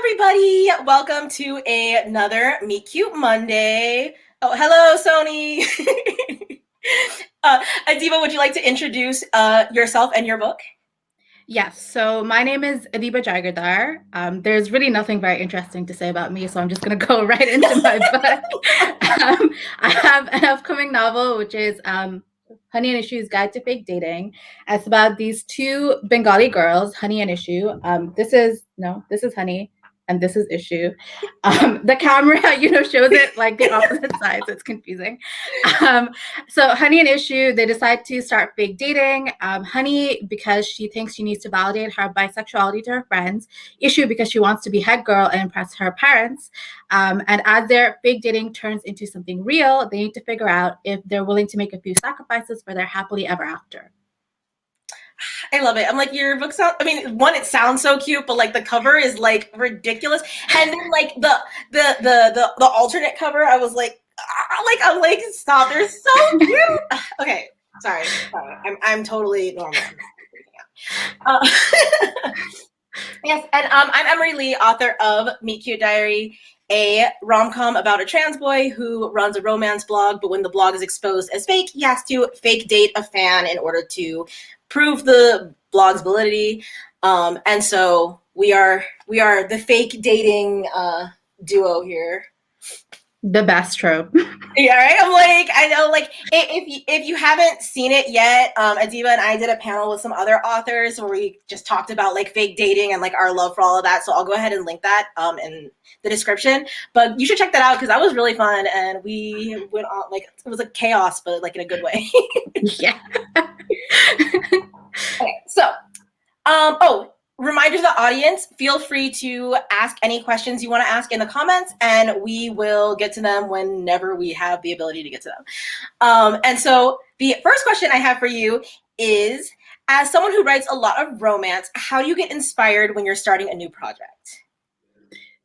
everybody. Welcome to another Meet Cute Monday. Oh, hello, Sony. Adiba, would you like to introduce yourself and your book? Yes, so my name is Adiba Jaigirdar. There's really nothing very interesting to say about me, so I'm just going to go right into my book. I have an upcoming novel, which is Honey and Ishu's Guide to Fake Dating. It's about these two Bengali girls, Honey and Ishu. This is Honey, and this is Ishu. The camera, shows it like the opposite sides. It's confusing. So Honey and Ishu, they decide to start fake dating. Honey, because she thinks she needs to validate her bisexuality to her friends. Ishu, because she wants to be head girl and impress her parents. And as their fake dating turns into something real, they need to figure out if they're willing to make a few sacrifices for their happily ever after. I love it. I'm like, your book sounds, I mean, one, it sounds so cute, but like the cover is like ridiculous. And then like the alternate cover, I was like, I'm like, stop, they're so cute. Okay, sorry. I'm totally normal. Yes, and I'm Emery Lee, author of Meet Cute Diary, a rom-com about a trans boy who runs a romance blog, but when the blog is exposed as fake, he has to fake date a fan in order to prove the blog's validity. And so we are the fake dating duo here. The best trope. Yeah, right. I'm like, I know, like if you haven't seen it yet, Adiba and I did a panel with some other authors where we just talked about like fake dating and like our love for all of that. So I'll go ahead and link that in the description. But you should check that out because that was really fun, and we went on like it was like chaos, but like in a good way. Yeah. Okay, so reminder to the audience, feel free to ask any questions you want to ask in the comments, and we will get to them whenever we have the ability to get to them. And so the first question I have for you is, as someone who writes a lot of romance, how do you get inspired when you're starting a new project?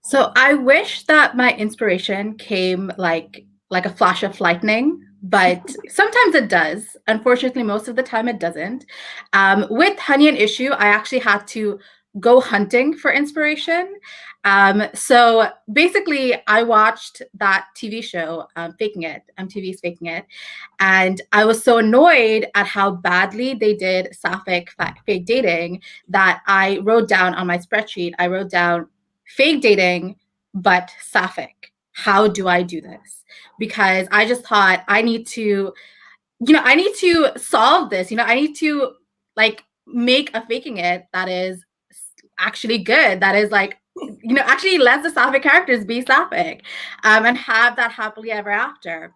So I wish that my inspiration came like a flash of lightning, but sometimes it does. Unfortunately, most of the time it doesn't. With Honey and Issue, I actually had to go hunting for inspiration. So basically, I watched that TV show, Faking It, MTV's Faking It, and I was so annoyed at how badly they did sapphic fake dating that I wrote down on my spreadsheet, I wrote down fake dating, but sapphic. How do I do this? Because I just thought I need to solve this. I need to like make a Faking It that is actually good. That is like, actually lets the sapphic characters be sapphic, and have that happily ever after.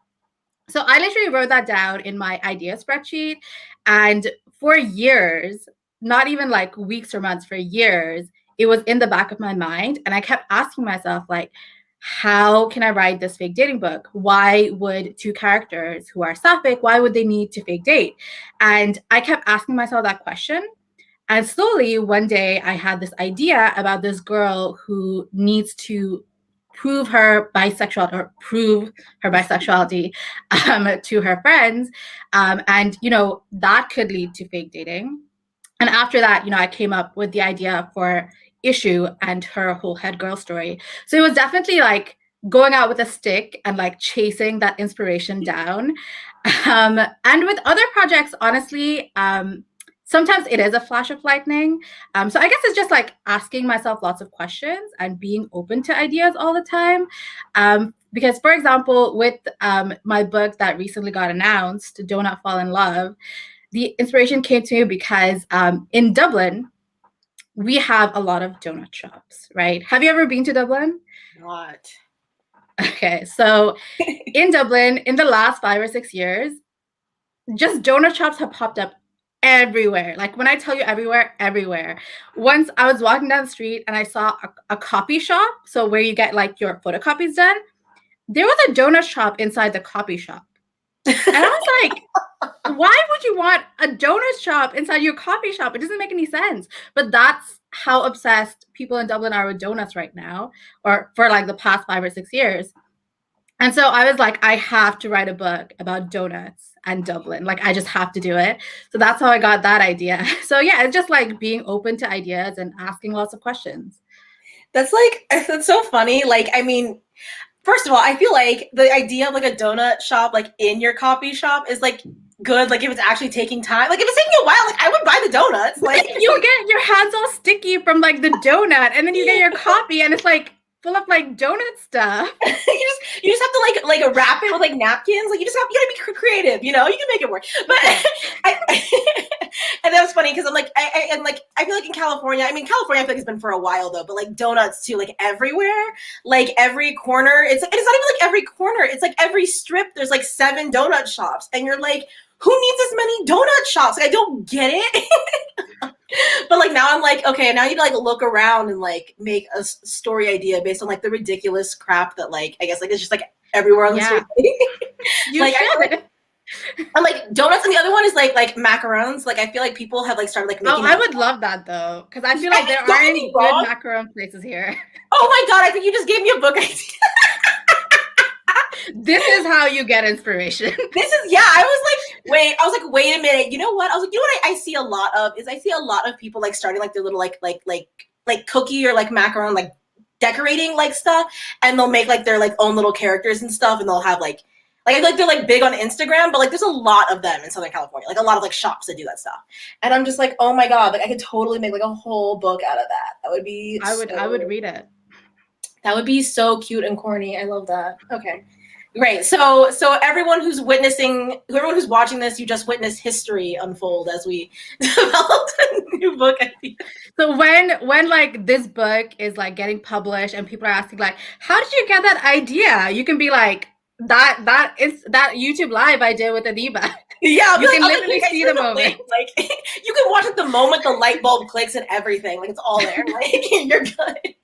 So I literally wrote that down in my idea spreadsheet, and for years, not even like weeks or months, for years, it was in the back of my mind. And I kept asking myself, like, how can I write this fake dating book? Why would two characters who are sapphic, why would they need to fake date? And I kept asking myself that question. And slowly, one day, I had this idea about this girl who needs to prove her bisexuality to her friends. And, that could lead to fake dating. And after that, I came up with the idea for Issue and her whole head girl story. So it was definitely like going out with a stick and like chasing that inspiration down. And with other projects, honestly, sometimes it is a flash of lightning. So I guess it's just like asking myself lots of questions and being open to ideas all the time. Because, for example, with my book that recently got announced, Do Not Fall in Love, the inspiration came to me because in Dublin, we have a lot of donut shops, right? Have you ever been to Dublin? Not. Okay, so in Dublin, in the last 5 or 6 years, just donut shops have popped up everywhere. Like when I tell you everywhere, everywhere. Once I was walking down the street and I saw a copy shop, so where you get like your photocopies done. There was a donut shop inside the copy shop. And I was like, why would you want a donut shop inside your coffee shop? It doesn't make any sense. But that's how obsessed people in Dublin are with donuts right now, or for like the past 5 or 6 years. And so I was like, I have to write a book about donuts and Dublin. Like, I just have to do it. So that's how I got that idea. So yeah, it's just like being open to ideas and asking lots of questions. That's so funny. Like, I mean, first of all, I feel like the idea of like a donut shop like in your coffee shop is like good. Like if it's actually taking time, like if it's taking a while, like I would buy the donuts. Like You get your hands all sticky from like the donut, and then you get your coffee, and it's like full of like donut stuff. you just have to like wrap it with like napkins. Like you gotta be creative. You know, you can make it work. But and that was funny because I'm like I feel like in California. I mean, California I feel like it's been for a while though. But like donuts too, like everywhere, like every corner. It's not even like every corner. It's like every strip. There's like 7 donut shops, and you're like, who needs this many donut shops? Like I don't get it. But like now I'm like, okay, now you need to like look around and like make a story idea based on like the ridiculous crap that like I guess like it's just like everywhere on the street. You like, should. And like donuts, and the other one is like macarons. Like I feel like people have like started like making. Oh, I would love that though, because I feel like there aren't good macaron places here. Oh my god! I think you just gave me a book idea. This is how you get inspiration. This is I was like, wait a minute. You know what? I was like, you know what I see a lot of is I see a lot of people like starting like their little like cookie or like macaron like decorating like stuff, and they'll make like their like own little characters and stuff, and they'll have like I feel like they're like big on Instagram, but like there's a lot of them in Southern California, like a lot of like shops that do that stuff. And I'm just like, oh my god, like I could totally make like a whole book out of that. That would be I would read it. That would be so cute and corny. I love that. Okay. Great. So everyone who's watching this, you just witnessed history unfold as we developed a new book idea. So when like this book is like getting published and people are asking like, how did you get that idea? You can be like, that is that YouTube live I did with Adiba. Yeah, you can literally see the moment. Like you can watch it the moment the light bulb clicks and everything. Like it's all there. Like you're good.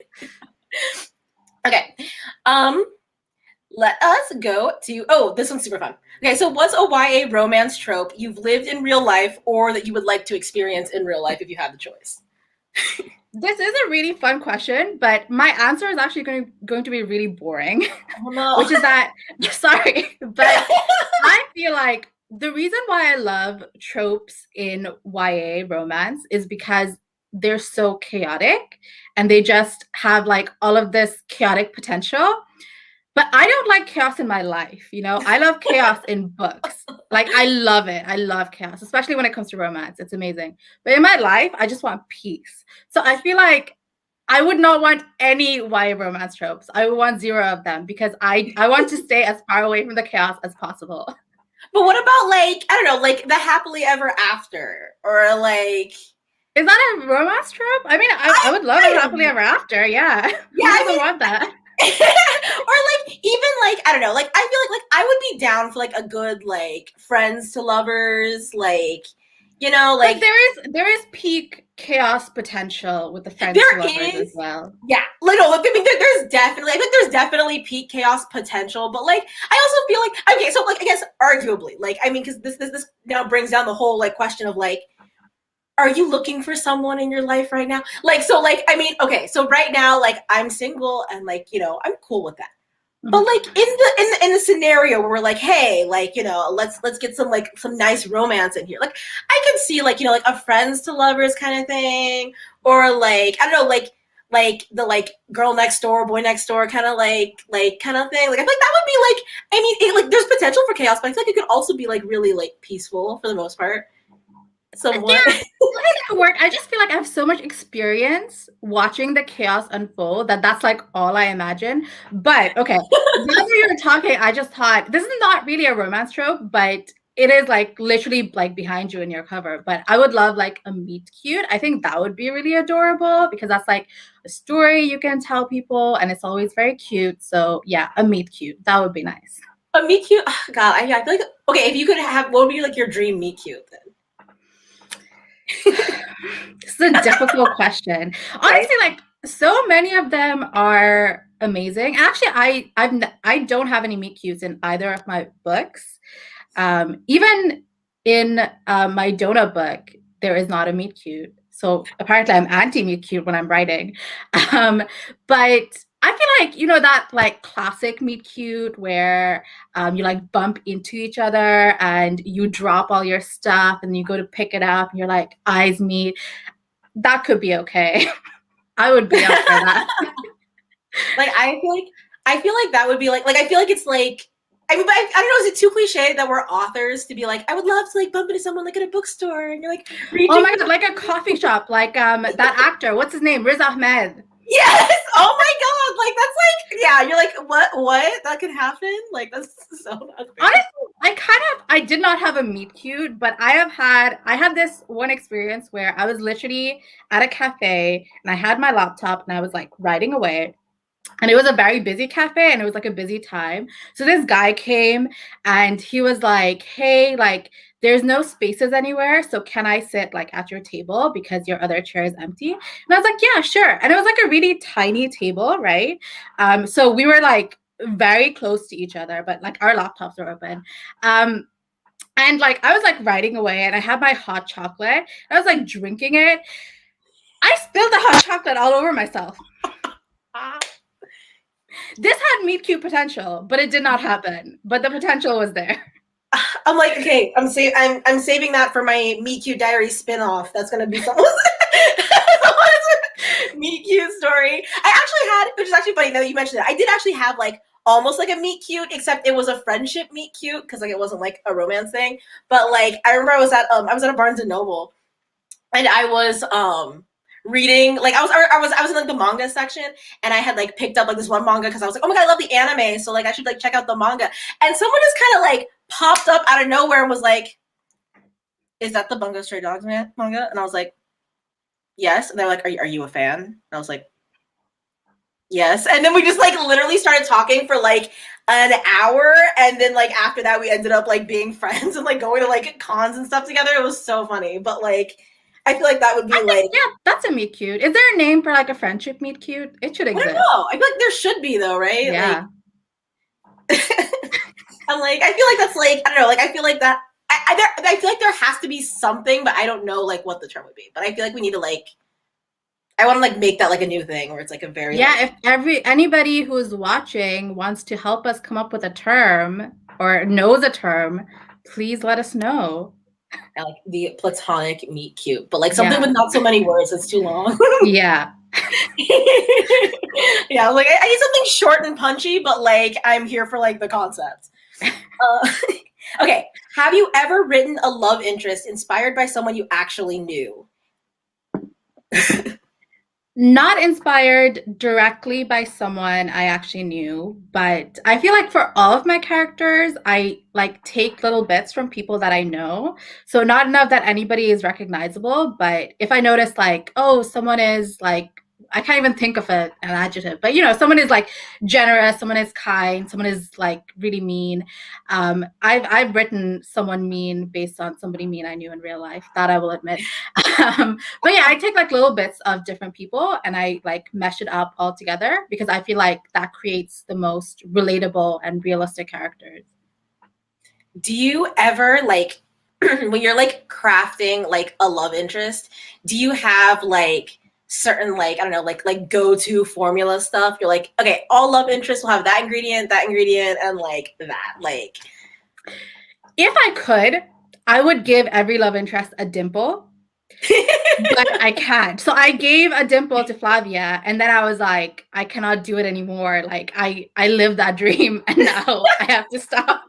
Okay. Let us go to this one's super fun. Okay, so what's a YA romance trope you've lived in real life or that you would like to experience in real life if you had the choice? This is a really fun question, but my answer is actually going to be really boring. Oh, no. Which is that, sorry, but I feel like the reason why I love tropes in YA romance is because they're so chaotic and they just have like all of this chaotic potential. But I don't like chaos in my life, you know? I love chaos in books. Like, I love it. I love chaos, especially when it comes to romance. It's amazing. But in my life, I just want peace. So I feel like I would not want any YA romance tropes. I would want 0 of them because I want to stay as far away from the chaos as possible. But what about, like, I don't know, like the happily ever after? Or, like... Is that a romance trope? I mean, I would love a happily ever after, yeah. Yeah, I would want that. Or like even like I don't know, like I feel like I would be down for like a good like friends to lovers, like you know, like there is peak chaos potential with the friends to lovers as well. Yeah, like no, I mean there's definitely peak chaos potential, but like I also feel like okay, so like I guess arguably, like I mean, because this now brings down the whole like question of like, are you looking for someone in your life right now? Like, so like, I mean, okay, so right now, like I'm single and like, you know, I'm cool with that. Mm-hmm. But like in the scenario where we're like, hey, like, you know, let's get some nice romance in here. Like I could see like, you know, like a friends to lovers kind of thing, or like, I don't know, like the like girl next door, boy next door kind of like kind of thing. Like I feel like that would be like, I mean, like there's potential for chaos, but I feel like it could also be like really like peaceful for the most part. Somewhat. Yeah, that work. I just feel like I have so much experience watching the chaos unfold that's like all I imagine. But okay, now that you were talking, I just thought this is not really a romance trope, but it is like literally like behind you in your cover. But I would love like a meet cute. I think that would be really adorable because that's like a story you can tell people and it's always very cute. So yeah, a meet cute. That would be nice. A meet cute? Oh, God, I feel like okay, if you could have, what would be like your dream meet cute then? This is a difficult question. Honestly, like so many of them are amazing. Actually, I don't have any meet cutes in either of my books. Even in my donut book, there is not a meet cute. So apparently, I'm anti meet cute when I'm writing. But I feel like, you know, that like classic meet cute where you like bump into each other and you drop all your stuff and you go to pick it up and you're like eyes meet. That could be okay. I would be up for that. Like I feel like that would be like I feel like it's like I mean, but I don't know. Is it too cliche that we're authors to be like, I would love to like bump into someone like at a bookstore and you're like Oh reaching my for god, like a coffee shop, like that actor, what's his name? Riz Ahmed. yes. Oh my god. Like that's like yeah. You're like what that could happen. Like that's so not fair. Honestly, I did not have a meet cute, but I had this one experience where I was literally at a cafe and I had my laptop and I was like writing away. And it was a very busy cafe and it was like a busy time. So this guy came and he was like, hey, like there's no spaces anywhere. So can I sit like at your table because your other chair is empty? And I was like, yeah, sure. And it was like a really tiny table, right? So we were like very close to each other, but like our laptops were open. And like I was like writing away and I had my hot chocolate. I was like drinking it. I spilled the hot chocolate all over myself. This had meet cute potential, but it did not happen. But the potential was there. I'm like, okay, I'm saving that for my Meet Cute Diary spinoff. That's gonna be someone's Meet Cute story. I actually had, which is actually funny now that you mentioned it. I did actually have like almost like a meet cute, except it was a friendship meet cute because like it wasn't like a romance thing. But like I remember I was at a Barnes and Noble, and I was reading like I was in like the manga section, and I had like picked up like this one manga because I was like, oh my god, I love the anime, so like I should like check out the manga. And someone just kind of like popped up out of nowhere and was like, is that the Bungo Stray Dogs manga? And I was like, yes. And they're like, are you a fan? And I was like, yes. And then we just like literally started talking for like an hour, and then like after that we ended up like being friends and like going to like cons and stuff together. It was so funny. But like I feel like that would be yeah, that's a meet cute. Is there a name for like a friendship meet cute? It should exist. I don't know. I feel like there should be though, right? Yeah. Like, I'm like, I feel like that's like, I don't know, like I feel like that I feel like there has to be something, but I don't know like what the term would be. But I feel like we need to like I want to like make that like a new thing where it's like a very yeah. If anybody who's watching wants to help us come up with a term or knows a term, please let us know. Like the platonic meet cute, but like something with not so many words. It's too long. Yeah. Yeah, like I need something short and punchy, but like I'm here for like the concept. Okay, have you ever written a love interest inspired by someone you actually knew? Not inspired directly by someone I actually knew, but I feel like for all of my characters, I like take little bits from people that I know. So not enough that anybody is recognizable, but if I notice like, oh, someone is like, I can't even think of an adjective, but you know, someone is like generous, someone is kind, someone is like really mean. I've written someone mean based on somebody mean I knew in real life, that I will admit. But yeah, I take like little bits of different people and I like mesh it up all together because I feel like that creates the most relatable and realistic characters. Do you ever like when you're like crafting like a love interest, do you have like certain like I don't know like go-to formula stuff? You're like, okay, all love interests will have that ingredient, and like that. Like if I could, I would give every love interest a dimple. But I can't. So I gave a dimple to Flavia, and then I was like, I cannot do it anymore. Like I lived that dream, and now I have to stop.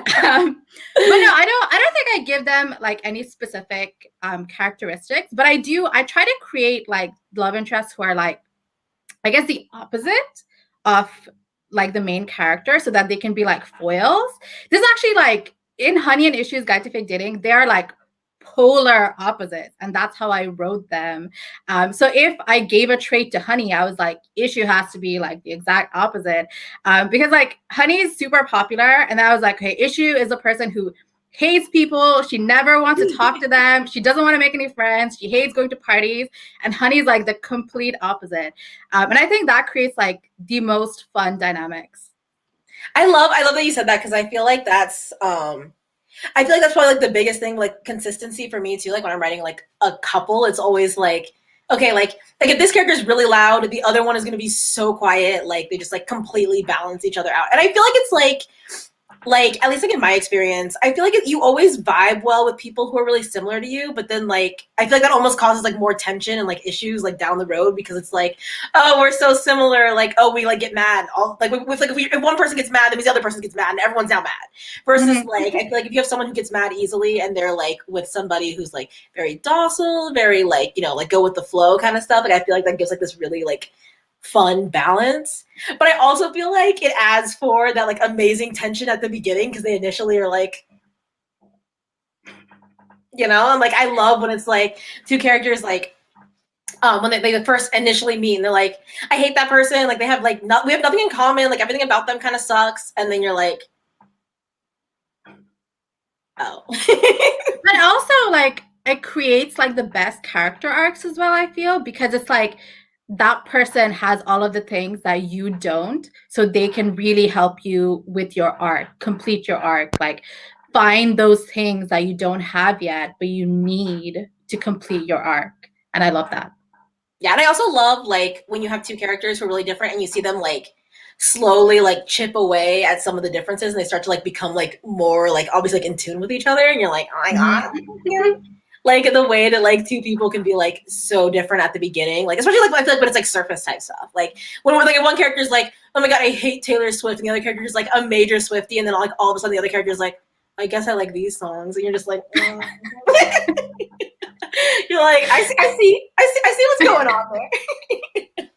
But no, I don't think I give them like any specific characteristics. But I try to create like love interests who are like, I guess the opposite of like the main character, so that they can be like foils. This is actually like in Honey and Issues Guide to Fake Dating, they are like polar opposites, and that's how I wrote them. So if I gave a trait to Honey, I was like, Issue has to be like the exact opposite, because like Honey is super popular, and I was like, okay, Issue is a person who hates people. She never wants to talk to them. She doesn't want to make any friends. She hates going to parties, and Honey's like the complete opposite. And I think that creates like the most fun dynamics. I love that you said that, because I feel like that's probably like the biggest thing, like consistency for me too. Like when I'm writing like a couple, it's always like, okay, like if this character is really loud, the other one is going to be so quiet. Like they just like completely balance each other out. And I feel like it's like, like, at least like in my experience, I feel like you always vibe well with people who are really similar to you, but then like I feel like that almost causes like more tension and like issues like down the road because it's like, oh, we're so similar, like, oh, we like get mad all like with like if one person gets mad, that means the other person gets mad and everyone's now mad. Versus like I feel like if you have someone who gets mad easily and they're like with somebody who's like very docile, very like, you know, like go with the flow kind of stuff, like I feel like that gives like this really like fun balance. But I also feel like it adds for that like amazing tension at the beginning because they initially are like, you know, and like I love when it's like two characters like when they first initially meet and they're like, I hate that person, like they have like we have nothing in common, like everything about them kind of sucks, and then you're like, oh. And also, like, it creates like the best character arcs as well, I feel, because it's like that person has all of the things that you don't, so they can really help you with your arc, complete your arc, like find those things that you don't have yet, but you need to complete your arc. And I love that. Yeah, and I also love like when you have two characters who are really different and you see them like slowly like chip away at some of the differences and they start to like become like more like obviously like in tune with each other and you're like, oh my god. Mhm. Like the way that like two people can be like so different at the beginning, like especially like I feel like when it's like surface type stuff. Like when we're like one character's like, oh my god, I hate Taylor Swift, and the other character is like a major Swiftie, and then like all of a sudden the other character is like, I guess I like these songs, and you're just like, oh. You're like, I see what's going on there.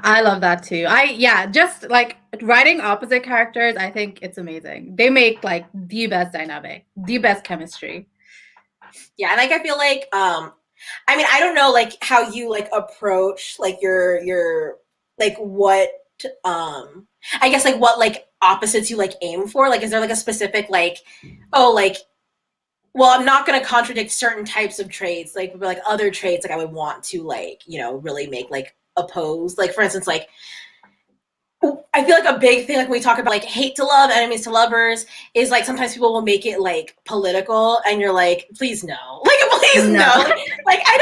I love that too. Yeah, just like writing opposite characters, I think it's amazing. They make like the best dynamic, the best chemistry. Yeah, and like I feel like I mean, I don't know like how you like approach like your like what I guess like what like opposites you like aim for. Like is there like a specific like, oh like, well, I'm not going to contradict certain types of traits, like other traits like I would want to like, you know, really make like oppose. Like for instance, like I feel like a big thing, like when we talk about like hate to love, enemies to lovers, is like sometimes people will make it like political, and you're like, please no, like please no, like I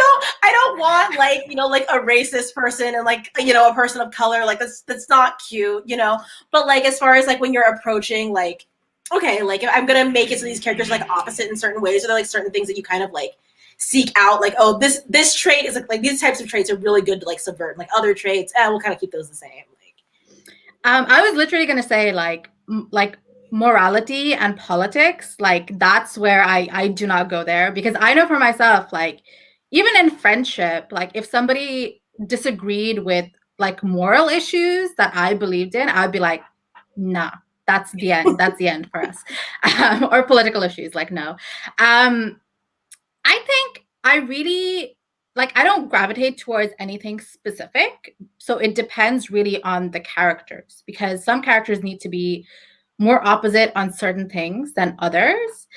don't want like you know like a racist person and like you know a person of color, like that's not cute, you know. But like as far as like when you're approaching like, okay, like I'm gonna make it so these characters like opposite in certain ways, or they're like certain things that you kind of like seek out, like oh this trait is like these types of traits are really good to like subvert, like other traits, we'll kind of keep those the same. I was literally gonna say like morality and politics, like that's where I do not go there, because I know for myself, like even in friendship, like if somebody disagreed with like moral issues that I believed in, I'd be like, nah, that's the end. That's the end for us. Or political issues, like no. I think I really like I don't gravitate towards anything specific. So it depends really on the characters, because some characters need to be more opposite on certain things than others.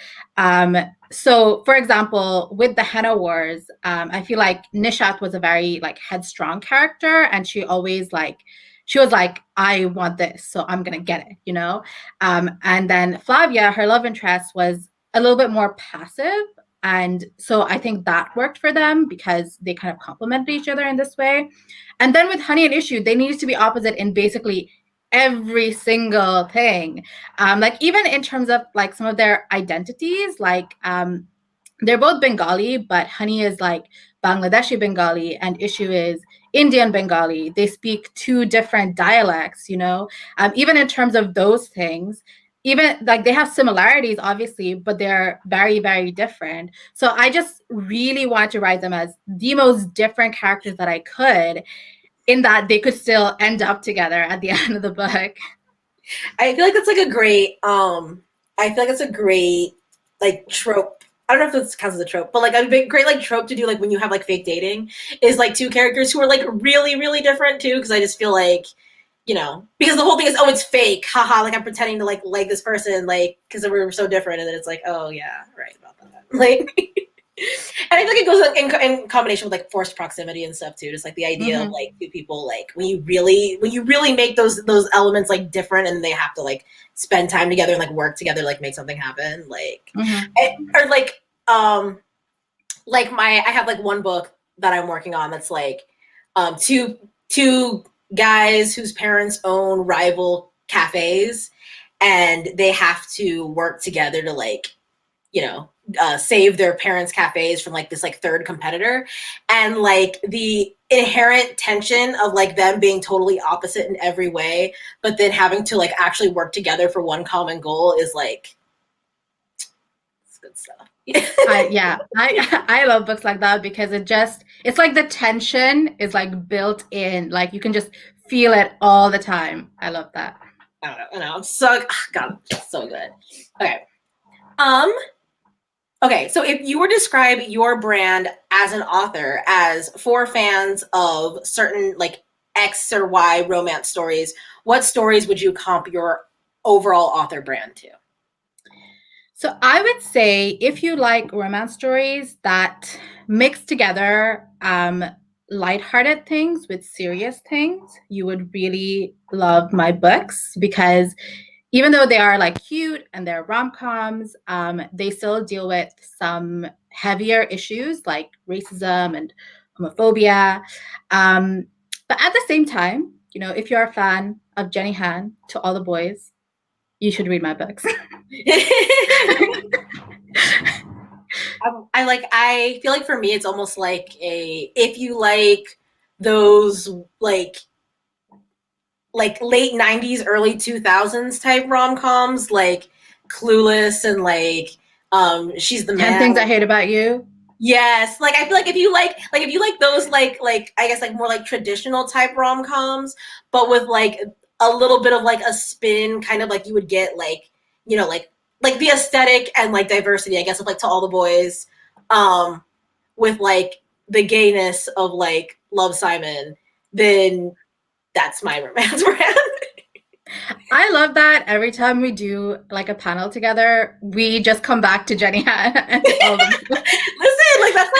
So for example, with the Henna Wars, I feel like Nishat was a very like headstrong character, and she always like she was like, I want this, so I'm gonna get it, you know? And then Flavia, her love interest, was a little bit more passive. And so I think that worked for them because they kind of complemented each other in this way. And then with Honey and Issue, they needed to be opposite in basically every single thing. Like even in terms of like some of their identities, like they're both Bengali, but Honey is like Bangladeshi Bengali and Issue is Indian Bengali. They speak two different dialects, you know, even in terms of those things. Even like they have similarities, obviously, but they're very, very different. So I just really wanted to write them as the most different characters that I could, in that they could still end up together at the end of the book. I feel like that's like a great I feel like it's a great like trope. I don't know if this counts as a trope, but like a big great like trope to do like when you have like fake dating is like two characters who are like really, really different too. Cause I just feel like, you know, because the whole thing is, oh, it's fake. Haha, like I'm pretending to like this person, like, because we're so different. And then it's like, oh yeah, right about that. Like and I think it goes in combination with like forced proximity and stuff too. Just like the idea of like two people, like when you really make those elements like different, and they have to like spend time together and like work together, like make something happen. Like or like I have like one book that I'm working on that's like two guys whose parents own rival cafes, and they have to work together to like, save their parents' cafes from like this like third competitor, and like the inherent tension of like them being totally opposite in every way, but then having to like actually work together for one common goal is like, it's good stuff. I love books like that because it's like the tension is like built in, like you can just feel it all the time. I love that. I don't know. I'm so, God, so good. Okay. Okay, so if you were to describe your brand as an author as for fans of certain like X or Y romance stories, what stories would you comp your overall author brand to? So I would say if you like romance stories that mix together lighthearted things with serious things, you would really love my books because even though they are like cute and they're rom-coms, they still deal with some heavier issues like racism and homophobia. But at the same time, if you're a fan of Jenny Han, To All the Boys, you should read my books. I feel like for me it's almost like if you like those like late 90s early 2000s type rom-coms like Clueless and like She's the 10 Man. Things I Hate About You. Yes, like I feel like if you like those like I guess like more like traditional type rom-coms, but with like a little bit of like a spin, kind of like you would get like like the aesthetic and like diversity, I guess, of like To All the Boys, with like the gayness of like Love, Simon, then that's my romance brand. I love that every time we do like a panel together, we just come back to Jenny Han and all them. Listen, like that's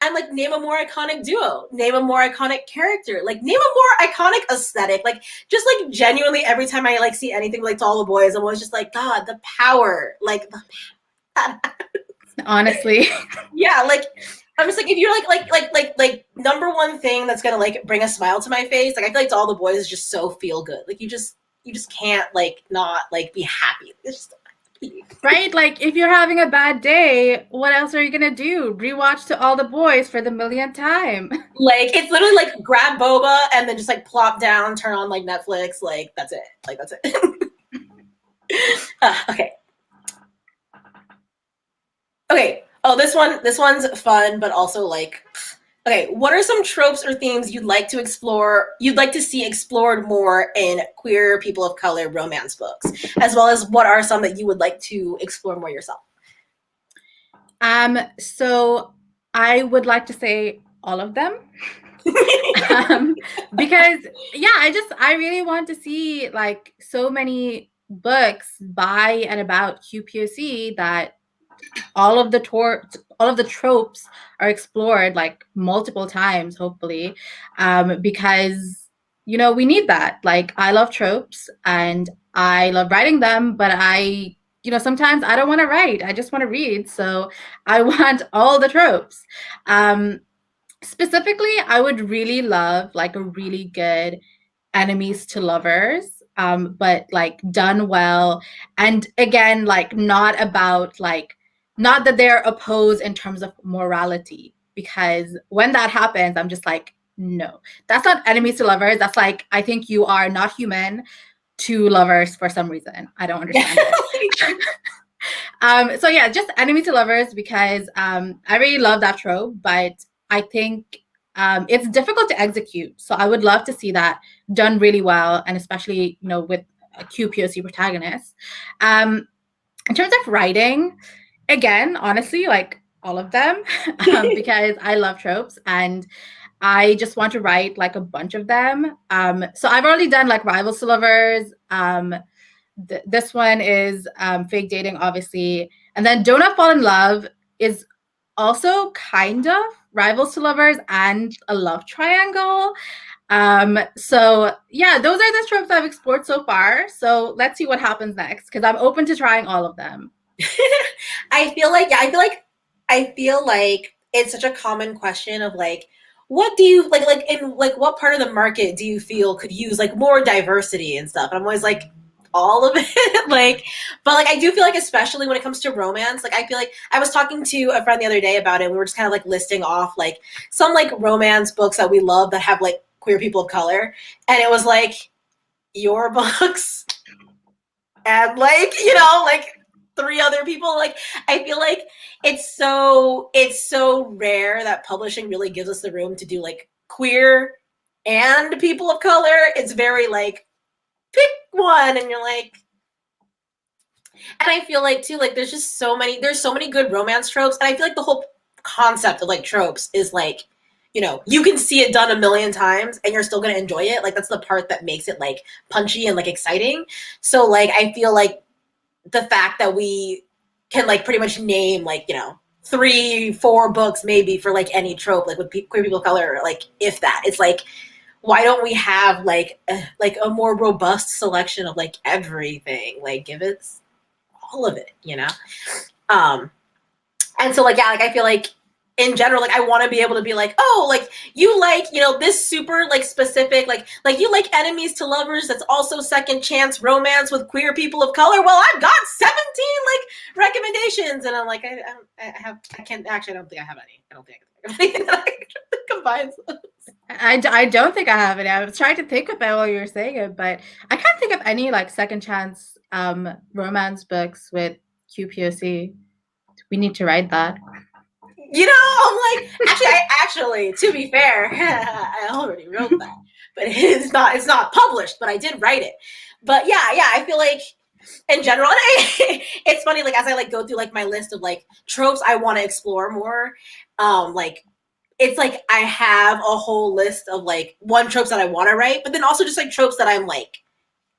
I'm like name a more iconic duo, name a more iconic character, like name a more iconic aesthetic, like just like genuinely every time I like see anything like To All the Boys, I'm always just like, God, the power, like the honestly. Yeah, like I'm just like, if you're like number one thing that's gonna like bring a smile to my face, like I feel like To All the Boys is just so feel good. Like you just can't like not like be happy. It's just right? Like if you're having a bad day, what else are you gonna do? Rewatch To All the Boys for the millionth time. Like it's literally like grab boba and then just like plop down, turn on like Netflix, like that's it. Like that's it. Okay. Okay. Oh, this one's fun, but also like, okay, what are some tropes or themes you'd like to see explored more in queer people of color romance books, as well as what are some that you would like to explore more yourself? So I would like to say all of them. Because I really want to see like so many books by and about QPOC that all of the tropes are explored like multiple times, hopefully, because we need that. Like I love tropes and I love writing them, but sometimes I don't want to write. I just want to read. So I want all the tropes. Specifically, I would really love like a really good enemies to lovers, but like done well. And again, like not that they're opposed in terms of morality, because when that happens, I'm just like, no, that's not enemies to lovers. That's like, I think you are not human to lovers for some reason. I don't understand it. So yeah, just enemies to lovers because I really love that trope, but I think it's difficult to execute. So I would love to see that done really well, and especially with a QPOC protagonist. In terms of writing, again, honestly, like all of them, because I love tropes and I just want to write like a bunch of them. So I've already done like rivals to lovers. This one is fake dating, obviously, and then Don't Not Fall in Love is also kind of rivals to lovers and a love triangle. So yeah, those are the tropes I've explored so far. So let's see what happens next, because I'm open to trying all of them. I feel like it's such a common question of like, what do you like in like what part of the market do you feel could use like more diversity and stuff? And I'm always like all of it. Like, but like I do feel like especially when it comes to romance, like I feel like I was talking to a friend the other day about it, and we were just kind of like listing off like some like romance books that we love that have like queer people of color, and it was like your books and like, you know, like three other people. Like I feel like it's so rare that publishing really gives us the room to do like queer and people of color. It's very like pick one, and you're like, and I feel like too, like there's so many good romance tropes, and I feel like the whole concept of like tropes is like, you know, you can see it done a million times and you're still gonna enjoy it. Like that's the part that makes it like punchy and like exciting. So like I feel like the fact that we can like pretty much name like, you know, 3, 4 books maybe for like any trope, like with queer people of color, like if that, it's like, why don't we have like a more robust selection of like everything? Like give it all of it, you know? Um, and so like, yeah, like I feel like in general, like I want to be able to be like, oh, like you like, you know, this super like specific, like you like enemies to lovers. That's also second chance romance with queer people of color. Well, I've got 17 like recommendations, and I'm like, I can't actually. I don't think I have any. I don't think I have anything that combines. I don't think I have it. I was trying to think about while you were saying it, but I can't think of any like second chance romance books with QPOC. We need to write that. You know, I'm like, actually, to be fair, I already wrote that, but it's not published, but I did write it. But yeah, I feel like in general, and it's funny, like as I like go through like my list of like tropes I want to explore more, like it's like I have a whole list of like tropes that I want to write, but then also just like tropes that I'm like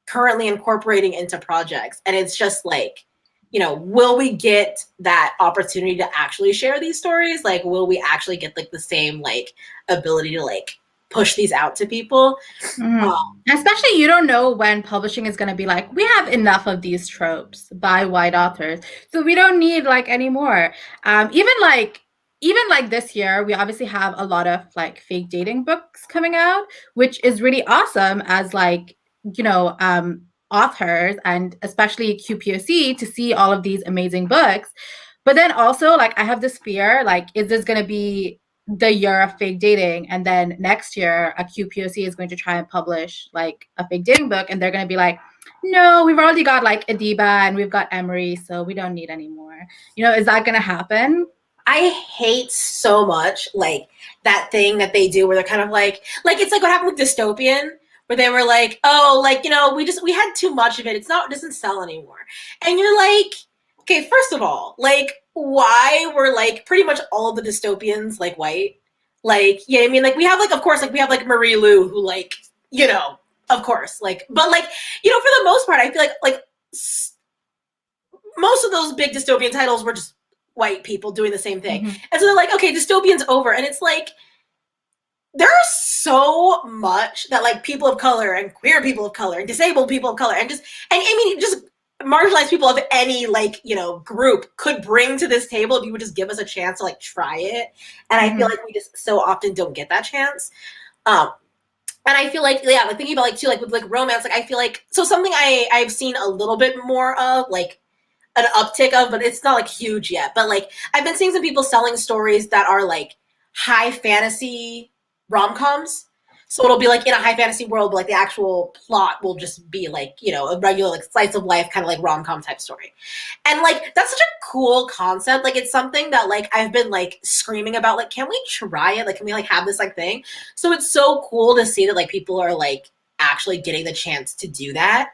currently incorporating into projects, and it's just like, you know, will we get that opportunity to actually share these stories? Like, will we actually get like the same like ability to like push these out to people? Especially you don't know when publishing is going to be like, we have enough of these tropes by white authors, so we don't need like any more. Even like this year, we obviously have a lot of like fake dating books coming out, which is really awesome as like, you know, authors and especially QPOC to see all of these amazing books. But then also like I have this fear, like, is this going to be the year of fake dating, and then next year a QPOC is going to try and publish like a fake dating book, and they're going to be like, no, we've already got like Adiba and we've got Emery, so we don't need any more. You know, is that going to happen? I hate so much like that thing that they do where they're kind of like it's like what happened with dystopian, where they were like, oh, like, you know, we had too much of it. It doesn't sell anymore. And you're like, okay, first of all, like why were like pretty much all of the dystopians like white? Like, yeah, I mean, like we have like, of course, like we have like Marie Lu, who like, you know, of course, like, but like, you know, for the most part, I feel like most of those big dystopian titles were just white people doing the same thing. Mm-hmm. And so they're like, okay, dystopian's over. And it's like, there's so much that like people of color and queer people of color and disabled people of color and I mean, just marginalized people of any like, you know, group could bring to this table if you would just give us a chance to like try it. And I feel like we just so often don't get that chance. And I feel like, yeah, like thinking about like too, like with like romance, like I feel like, so something I've seen a little bit more of, like an uptick of, but it's not like huge yet. But like I've been seeing some people selling stories that are like high fantasy rom-coms. So it'll be like in a high fantasy world, but like the actual plot will just be like, you know, a regular like slice of life kind of like rom-com type story. And like that's such a cool concept. Like it's something that like I've been like screaming about, like, can we try it? Like, can we like have this like thing? So it's so cool to see that like people are like actually getting the chance to do that.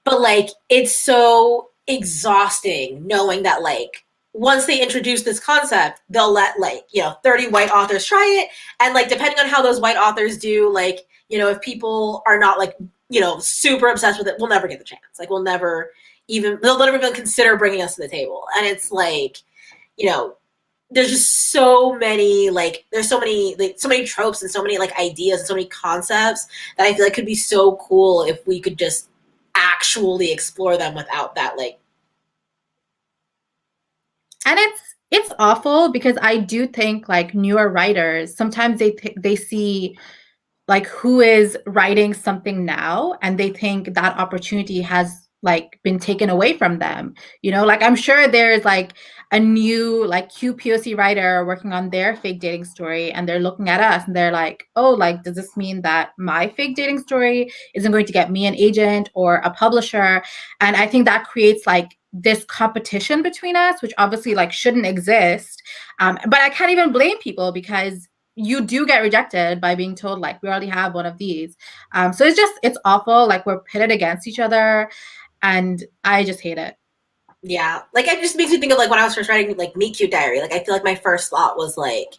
But like it's so exhausting knowing that like once they introduce this concept, they'll let like, you know, 30 white authors try it. And like, depending on how those white authors do, like, you know, if people are not like, you know, super obsessed with it, we'll never get the chance. Like they'll never even consider bringing us to the table. And it's like, you know, there's just so many, like, there's so many tropes and so many like ideas and so many concepts that I feel like could be so cool if we could just actually explore them without that, like. And It's awful because I do think like newer writers sometimes they see like who is writing something now and they think that opportunity has like been taken away from them, you know, like I'm sure there's like a new like QPOC writer working on their fake dating story and they're looking at us and they're like, oh, like does this mean that my fake dating story isn't going to get me an agent or a publisher? And I think that creates like this competition between us, which obviously like shouldn't exist. But I can't even blame people because you do get rejected by being told like we already have one of these. So it's awful. Like we're pitted against each other, and I just hate it. Yeah, like it just makes me think of like when I was first writing like Meet Cute Diary. Like I feel like my first thought was like,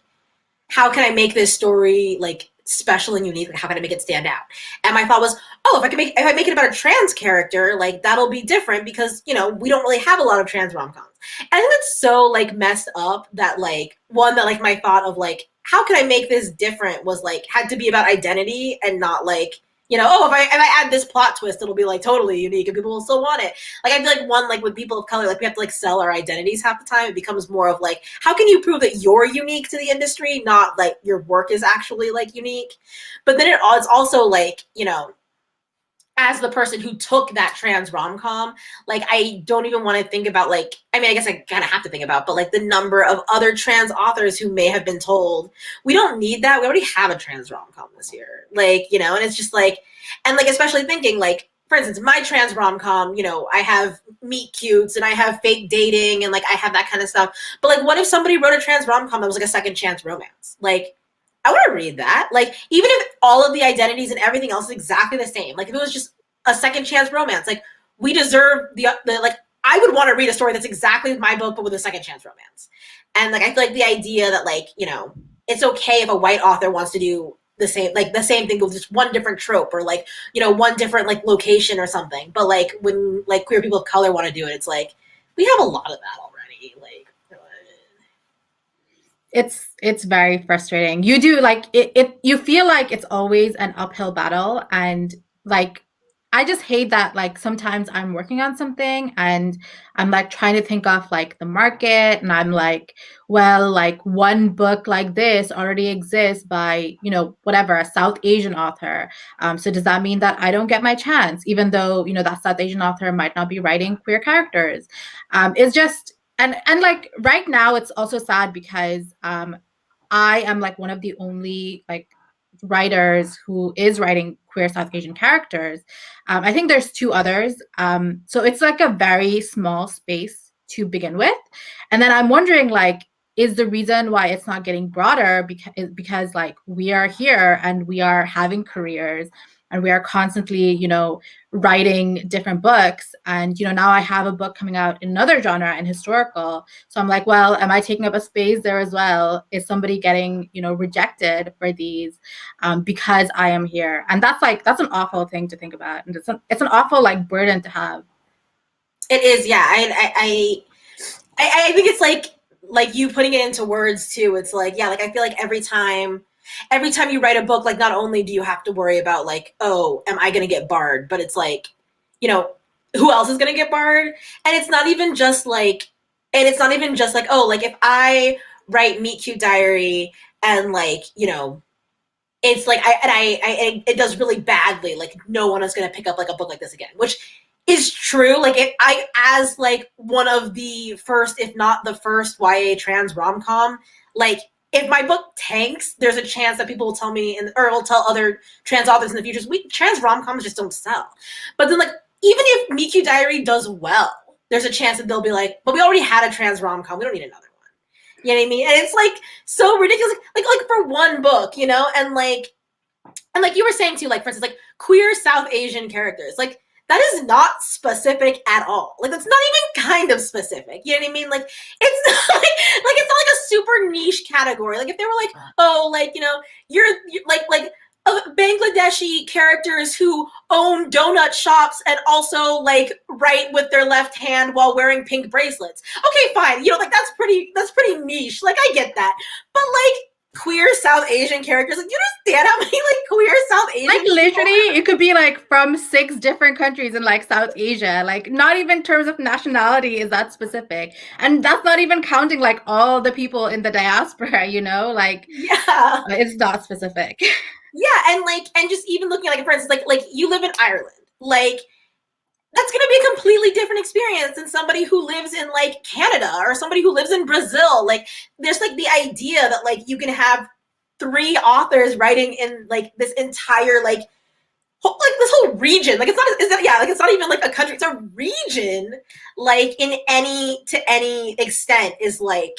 how can I make this story like special and unique? Like how can I make it stand out? And my thought was, oh, if I make it about a trans character, like that'll be different because you know we don't really have a lot of trans rom coms. And I think that's so like messed up that like one that like my thought of like how can I make this different was like had to be about identity and not like you know, oh, if I add this plot twist, it'll be like totally unique and people will still want it. Like I feel like one, like with people of color, like we have to like sell our identities half the time. It becomes more of like, how can you prove that you're unique to the industry, not like your work is actually like unique. But then it's also like, you know, as the person who took that trans rom-com, like I don't even want to think about like, I mean, I guess I kind of have to think about, but like the number of other trans authors who may have been told, we don't need that. We already have a trans rom-com this year. Like, you know, and it's just like, and like, especially thinking like, for instance, my trans rom-com, you know, I have meet cutes and I have fake dating and like, I have that kind of stuff. But like, what if somebody wrote a trans rom-com that was like a second chance romance? Like, I want to read that. Like, even if all of the identities and everything else is exactly the same, like if it was just a second chance romance, like we deserve the like, I would want to read a story that's exactly my book, but with a second chance romance. And like, I feel like the idea that like, you know, it's okay if a white author wants to do the same thing with just one different trope or like, you know, one different like location or something. But like when like queer people of color want to do it, it's like, we have a lot of that already. Like, It's very frustrating. You do like it you feel like it's always an uphill battle, and like I just hate that like sometimes I'm working on something and I'm like trying to think of like the market and I'm like, well, like one book like this already exists by, you know, whatever, a South Asian author. So does that mean that I don't get my chance, even though, you know, that South Asian author might not be writing queer characters? It's just and like right now it's also sad because I am like one of the only like writers who is writing queer South Asian characters. I think there's two others. So it's like a very small space to begin with. And then I'm wondering like, is the reason why it's not getting broader because like we are here and we are having careers and we are constantly, you know, writing different books. And, you know, now I have a book coming out in another genre in historical. So I'm like, well, am I taking up a space there as well? Is somebody getting, you know, rejected for these because I am here? And that's like, that's an awful thing to think about. And it's an awful like burden to have. it is, yeah. I think it's like you putting it into words too. It's like, yeah, like I feel like every time you write a book, like not only do you have to worry about like, oh, am I going to get barred? But it's like, you know, who else is going to get barred? And it's not even just like, oh, like if I write Meet Cute Diary and like, you know, it's like it does really badly. Like no one is going to pick up like a book like this again, which is true. Like if I, as like one of the first, if not the first YA trans rom-com, like if my book tanks, there's a chance that people will tell me or will tell other trans authors in the future, trans rom-coms just don't sell. But then like, even if Meet Cute Diary does well, there's a chance that they'll be like, but we already had a trans rom-com. We don't need another one. You know what I mean? And it's like so ridiculous. Like for one book, you know, and like you were saying too, like for instance, like queer South Asian characters, like that is not specific at all. Like that's not even kind of specific. You know what I mean? Like it's not like it's not like a super niche category. Like if they were like, oh, like you know, you're like Bangladeshi characters who own donut shops and also like write with their left hand while wearing pink bracelets. Okay, fine. You know, like that's pretty niche. Like I get that. But like queer South Asian characters. Like, do you understand how many like queer South Asian Like literally, it could be like from 6 different countries in like South Asia. Like not even in terms of nationality is that specific. And that's not even counting like all the people in the diaspora, you know? Like Yeah. it's not specific. Yeah, and like, and just even looking at like, for instance, like you live in Ireland, like that's going to be a completely different experience than somebody who lives in like Canada or somebody who lives in Brazil. Like, there's like the idea that like you can have 3 authors writing in like this entire like this whole region. Like, it's not, is that, yeah, like it's not even like a country, it's a region. Like, in any to any extent is like,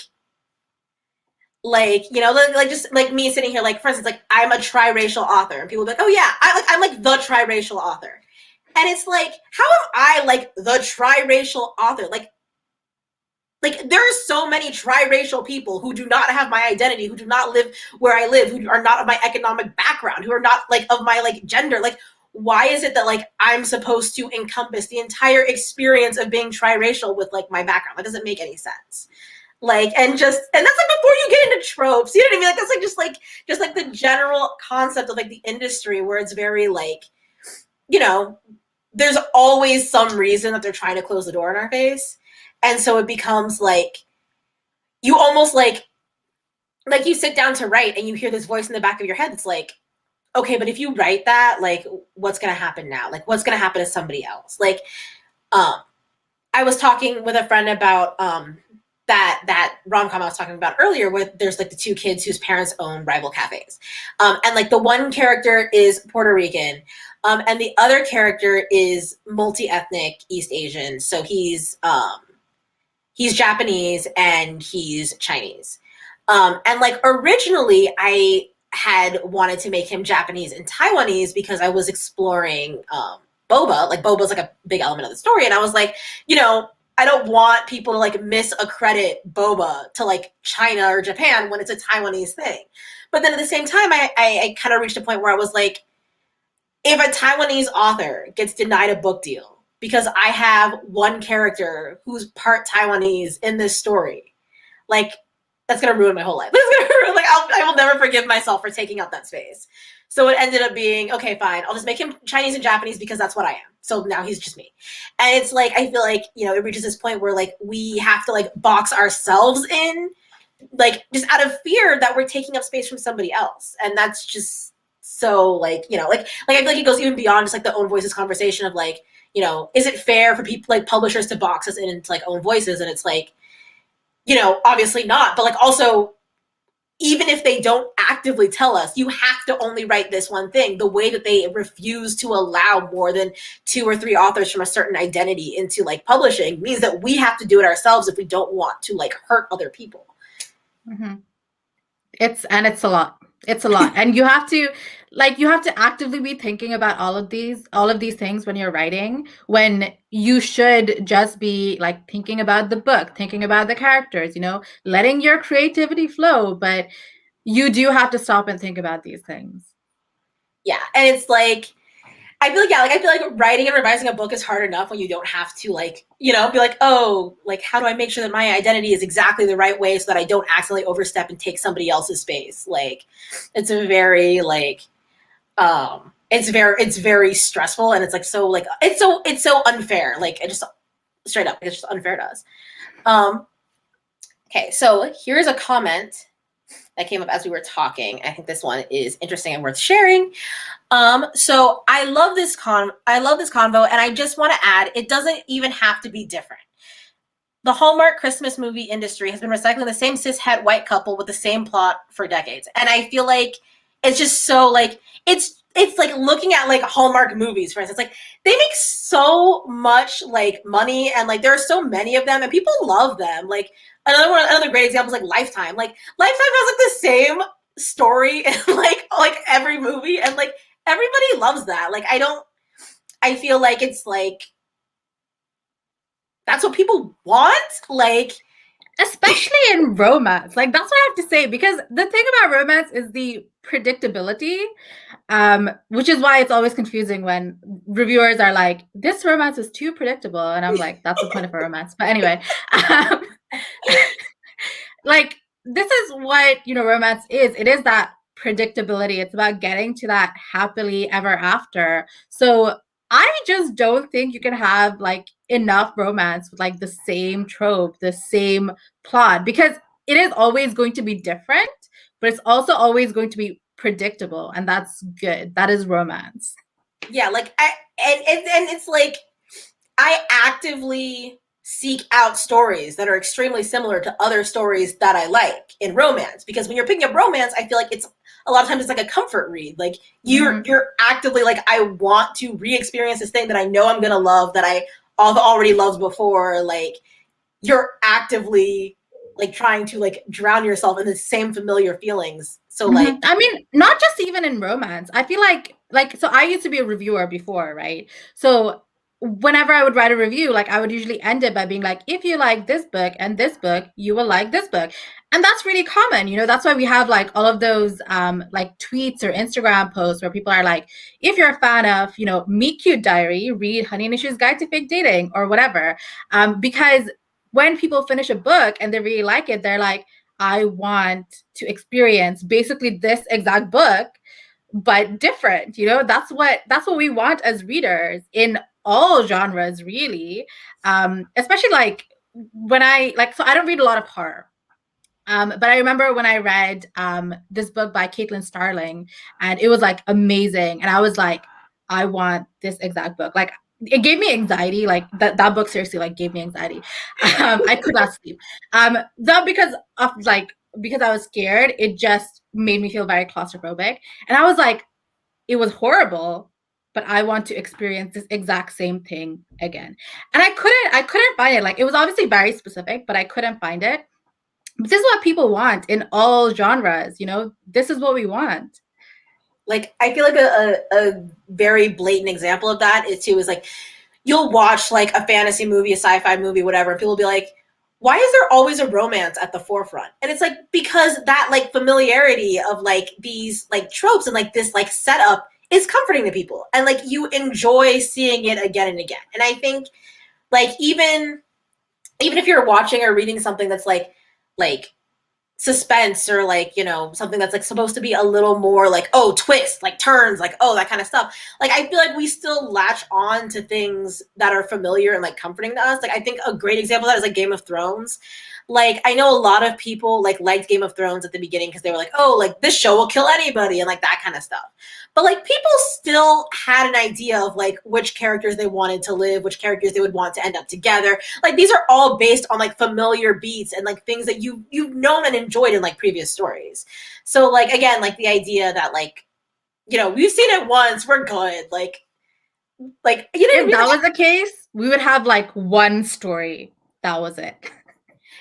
you know, like just like me sitting here, like, for instance, like I'm a triracial author, and people be like, oh yeah, I'm like the triracial author, and it's like, how am I like the triracial author? Like there are so many triracial people who do not have my identity, who do not live where I live, who are not of my economic background, who are not like of my like gender. Like, why is it that like I'm supposed to encompass the entire experience of being triracial with like my background? That doesn't make any sense. Like, and that's like before you get into tropes, you know what I mean? Like, that's like just like the general concept of like the industry, where it's very like, you know, there's always some reason that they're trying to close the door in our face. And so it becomes like, you almost like you sit down to write and you hear this voice in the back of your head. It's like, okay, but if you write that, like, what's going to happen now? Like, what's going to happen to somebody else? Like, I was talking with a friend about, that rom-com I was talking about earlier, where there's like the 2 kids whose parents own rival cafes. And like the one character is Puerto Rican, and the other character is multi-ethnic East Asian. So he's Japanese and he's Chinese. And like originally I had wanted to make him Japanese and Taiwanese because I was exploring boba. Like, boba's like a big element of the story. And I was like, you know, I don't want people to like misaccredit boba to like China or Japan when it's a Taiwanese thing. But then at the same time, I kind of reached a point where I was like, if a Taiwanese author gets denied a book deal because I have one character who's part Taiwanese in this story, like, that's gonna ruin my whole life. Like, I will never forgive myself for taking up that space. So it ended up being, okay, fine, I'll just make him Chinese and Japanese because that's what I am. So now he's just me. And it's like, I feel like, you know, it reaches this point where like we have to like box ourselves in, like, just out of fear that we're taking up space from somebody else. And that's just so like, you know, like I feel like it goes even beyond just like the own voices conversation of like, you know, is it fair for people like publishers to box us into like own voices? And it's like, you know, obviously not, but like also, even if they don't actively tell us, you have to only write this one thing, the way that they refuse to allow more than 2 or 3 authors from a certain identity into like publishing means that we have to do it ourselves if we don't want to like hurt other people. Mm-hmm. It's a lot. It's a lot. And you have to actively be thinking about all of these things when you're writing, when you should just be like thinking about the book, thinking about the characters, you know, letting your creativity flow. But you do have to stop and think about these things. Yeah. And it's like, I feel like writing and revising a book is hard enough when you don't have to like, you know, be like, oh, like, how do I make sure that my identity is exactly the right way so that I don't accidentally overstep and take somebody else's space? Like, it's a very like, it's very stressful, and it's like, so like, it's so unfair. Like, it just straight up, it's just unfair to us. Okay, so here's a comment that came up as we were talking. I think this one is interesting and worth sharing. So I love this convo, and I just want to add, it doesn't even have to be different. The Hallmark Christmas movie industry has been recycling the same cishet white couple with the same plot for decades. And I feel like it's just so like, it's like looking at like Hallmark movies, for instance, like they make so much like money, and like there are so many of them and people love them. Like another great example is like Lifetime. Like Lifetime has like the same story in like every movie, and like everybody loves that. Like I feel like it's like, that's what people want. Like, especially in romance. Like, that's what I have to say, because the thing about romance is the predictability, which is why it's always confusing when reviewers are like, this romance is too predictable. And I'm like, that's the point of a romance. But anyway, like, this is what, romance is. It is that predictability. It's about getting to that happily ever after. So I just don't think you can have like enough romance with like the same trope, the same plot, because it is always going to be different, but it's also always going to be predictable, and that's good. That is romance. Yeah, like and it's like I actively seek out stories that are extremely similar to other stories that I like in romance, because when you're picking up romance, I feel like it's a lot of times it's like a comfort read. Like you're actively like, I want to re-experience this thing that I know I'm gonna love, that I already loved before. Like you're actively like trying to like drown yourself in the same familiar feelings. So like, I mean, not just even in romance. I feel like so I used to be a reviewer before, right? So whenever I would write a review, like I would usually end it by being like, if you like this book and this book, you will like this book. And that's really common, that's why we have like all of those like tweets or Instagram posts where people are like, if you're a fan of, Meet Cute Diary, read Honey and Issues Guide to Fake Dating or whatever. Because when people finish a book and they really like it, they're like, I want to experience basically this exact book, but different. That's what we want as readers in all genres, really. Especially like when so I don't read a lot of horror. But I remember when I read this book by Caitlin Starling, and it was like amazing. And I was like, I want this exact book. Like it gave me anxiety. Like that book seriously like gave me anxiety. I could not sleep. Not because I was scared. It just made me feel very claustrophobic. And I was like, it was horrible, but I want to experience this exact same thing again. And I couldn't find it. Like it was obviously very specific, but I couldn't find it. This is what people want in all genres. This is what we want. like I feel like a very blatant example of that is like, you'll watch like a fantasy movie, a sci-fi movie, whatever, and people will be like, why is there always a romance at the forefront? And it's like, because that like familiarity of like these like tropes and like this like setup is comforting to people, and like you enjoy seeing it again and again. And I think like even if you're watching or reading something that's like suspense, or like, something that's like supposed to be a little more like, oh, twist, like turns, like, oh, that kind of stuff, like I feel like we still latch on to things that are familiar and like comforting to us. Like I think a great example of that is like Game of Thrones. Like I know a lot of people like liked Game of Thrones at the beginning because they were like, oh, like this show will kill anybody and like that kind of stuff. But like people still had an idea of like which characters they wanted to live, which characters they would want to end up together. Like these are all based on like familiar beats and like things that you've known and enjoyed in like previous stories. So like again, like the idea that like, we've seen it once, we're good. Like you didn't If that really, was the case, we would have like one story. That was it.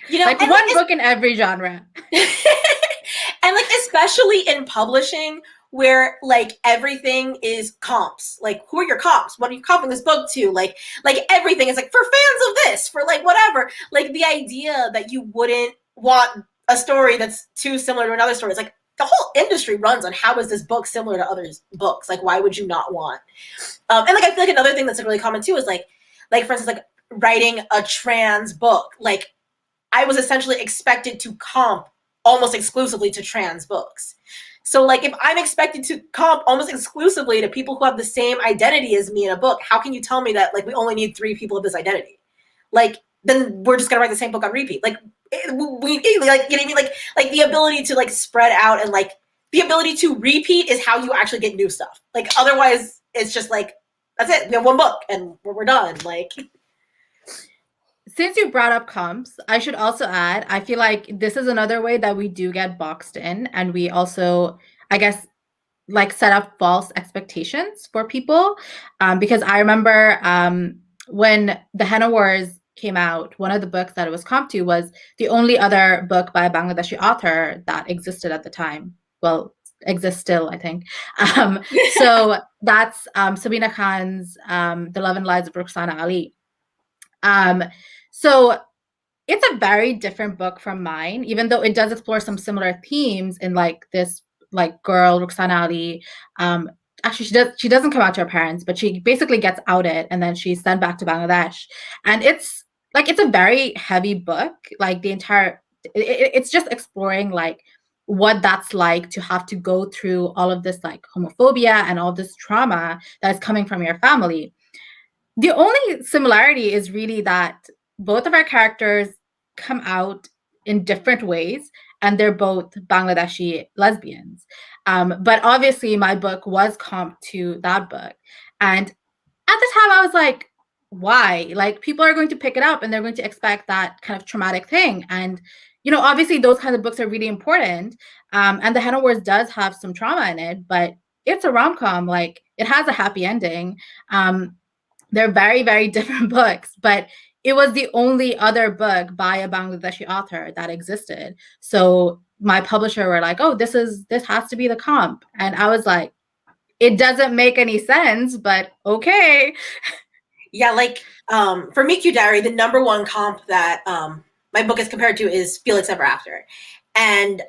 Like and one like, book in every genre. and like especially in publishing, where like everything is comps. Like who are your comps? What are you comping this book to? Like everything is like for fans of this, for like whatever. Like the idea that you wouldn't want a story that's too similar to another story. It's like the whole industry runs on how is this book similar to others books? Like why would you not want? And like I feel like another thing that's like really common too is like for instance, like writing a trans book. Like I was essentially expected to comp almost exclusively to trans books. So like if I'm expected to comp almost exclusively to people who have the same identity as me in a book, how can you tell me that like we only need 3 people of this identity? Like then we're just gonna write the same book on repeat. Like we like, you know what I mean? Like the ability to like spread out and like the ability to repeat is how you actually get new stuff. Like otherwise it's just like, that's it. We have one book and we're done. Like Since you brought up comps, I should also add, I feel like this is another way that we do get boxed in, and we also, I guess, like set up false expectations for people. Because I remember when the Henna Wars came out, one of the books that it was comped to was the only other book by a Bangladeshi author that existed at the time. Well, exists still, I think. So that's Sabina Khan's The Love and Lives of Rukhsana Ali. So it's a very different book from mine, even though it does explore some similar themes in like this like girl Rukhsana Ali. Actually, she doesn't come out to her parents, but she basically gets outed and then she's sent back to Bangladesh. And it's a very heavy book. Like the entire it's just exploring like what that's like to have to go through all of this like homophobia and all this trauma that's coming from your family. The only similarity is really that both of our characters come out in different ways, and they're both Bangladeshi lesbians. But obviously, my book was comped to that book. And at the time, I was like, why? Like, people are going to pick it up and they're going to expect that kind of traumatic thing. And, you know, obviously, those kinds of books are really important. And The Henna Wars does have some trauma in it, but it's a rom-com. Like, it has a happy ending. They're very, very different books, but it was the only other book by a Bangladeshi author that existed. So my publisher were like, oh, this has to be the comp. And I was like, it doesn't make any sense, but okay. Yeah, like for Meet Cute Diary, the number one comp that my book is compared to is Felix Ever After. And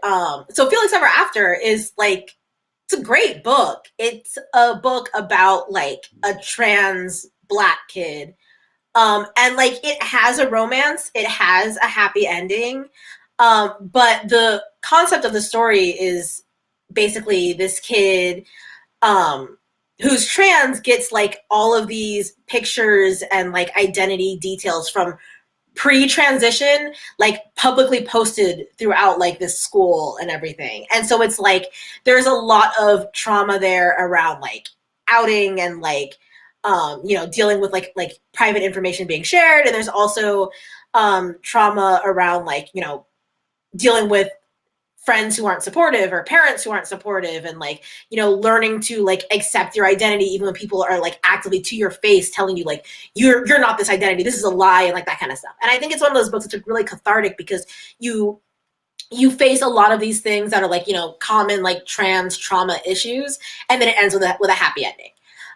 so Felix Ever After is like, it's a great book. It's a book about like a trans Black kid. And like it has a romance, it has a happy ending. But the concept of the story is basically this kid who's trans gets like all of these pictures and like identity details from pre-transition like publicly posted throughout like this school and everything. And so it's like there's a lot of trauma there around like outing and like you know, dealing with like private information being shared. And there's also trauma around like, you know, dealing with friends who aren't supportive or parents who aren't supportive, and like, you know, learning to like accept your identity even when people are like actively to your face telling you like you're not this identity, this is a lie, and like that kind of stuff. And I think it's one of those books that's really cathartic because you face a lot of these things that are like, you know, common like trans trauma issues, and then it ends with a happy ending.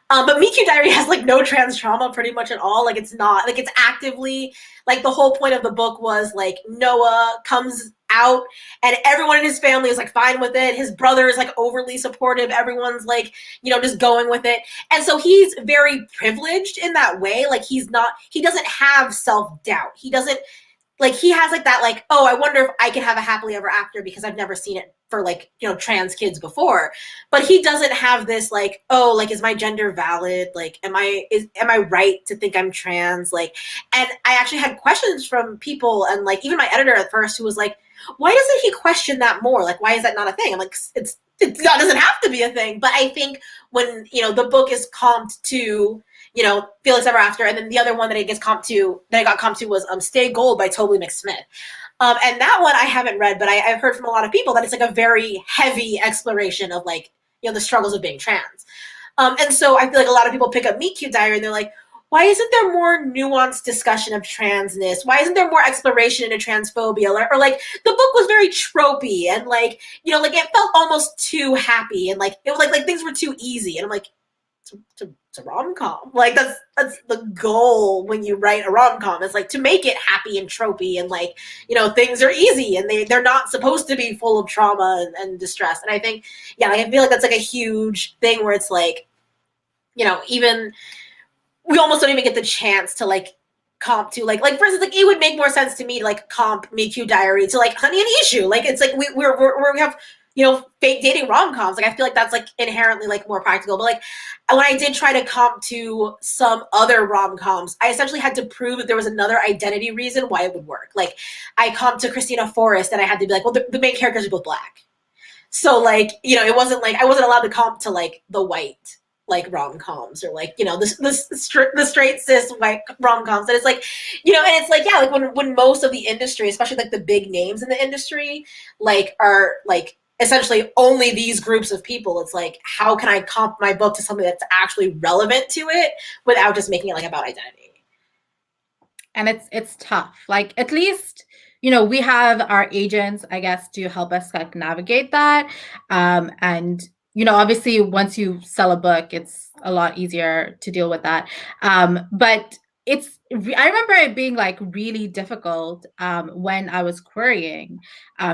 But Meet Cute Diary has like no trans trauma pretty much at all. Like it's not like it's actively like the whole point of the book was like Noah comes out and everyone in his family is like fine with it. His brother is like overly supportive. Everyone's like, you know, just going with it. And so he's very privileged in that way. Like he doesn't have self-doubt. He doesn't like, he has like that, like, oh, I wonder if I can have a happily ever after because I've never seen it for like, you know, trans kids before. But he doesn't have this like, oh, like, is my gender valid? Like, am I right to think I'm trans? Like, and I actually had questions from people and like even my editor at first who was like, why doesn't he question that more? Like, why is that not a thing? I'm like, it doesn't have to be a thing. But I think when, you know, the book is comped to, you know, Felix Ever After, and then the other one that I got comped to was Stay Gold by Tobey McSmith. And that one I haven't read, but I've heard from a lot of people that it's like a very heavy exploration of like, you know, the struggles of being trans. And so I feel like a lot of people pick up Meet Cute Diary and they're like, why isn't there more nuanced discussion of transness? Why isn't there more exploration into transphobia? Or like the book was very tropey and like, you know, like it felt almost too happy and like it was like things were too easy. And I'm like, it's a rom-com. Like that's the goal when you write a rom-com. It's like to make it happy and tropey and like, you know, things are easy and they're not supposed to be full of trauma and distress. And I think, yeah, I feel like that's like a huge thing where it's like, you know, even we almost don't even get the chance to like comp to like for instance, like it would make more sense to me to like comp Meet Cute Diary to like Honey and Issue. Like it's like we have, you know, fake dating rom-coms. Like I feel like that's like inherently like more practical. But like when I did try to comp to some other rom-coms, I essentially had to prove that there was another identity reason why it would work. Like I comped to Christina Forrest and I had to be like, well, the main characters are both Black. So like, you know, it wasn't like I wasn't allowed to comp to like the white like rom-coms or like, you know, the straight cis white rom-coms. And it's like, you know, and it's like, yeah, like when most of the industry, especially like the big names in the industry, like are like essentially only these groups of people, it's like, how can I comp my book to something that's actually relevant to it without just making it like about identity? And it's tough. Like at least, you know, we have our agents, I guess, to help us like navigate that. And you know, obviously once you sell a book, it's a lot easier to deal with that. But I remember it being like really difficult when I was querying.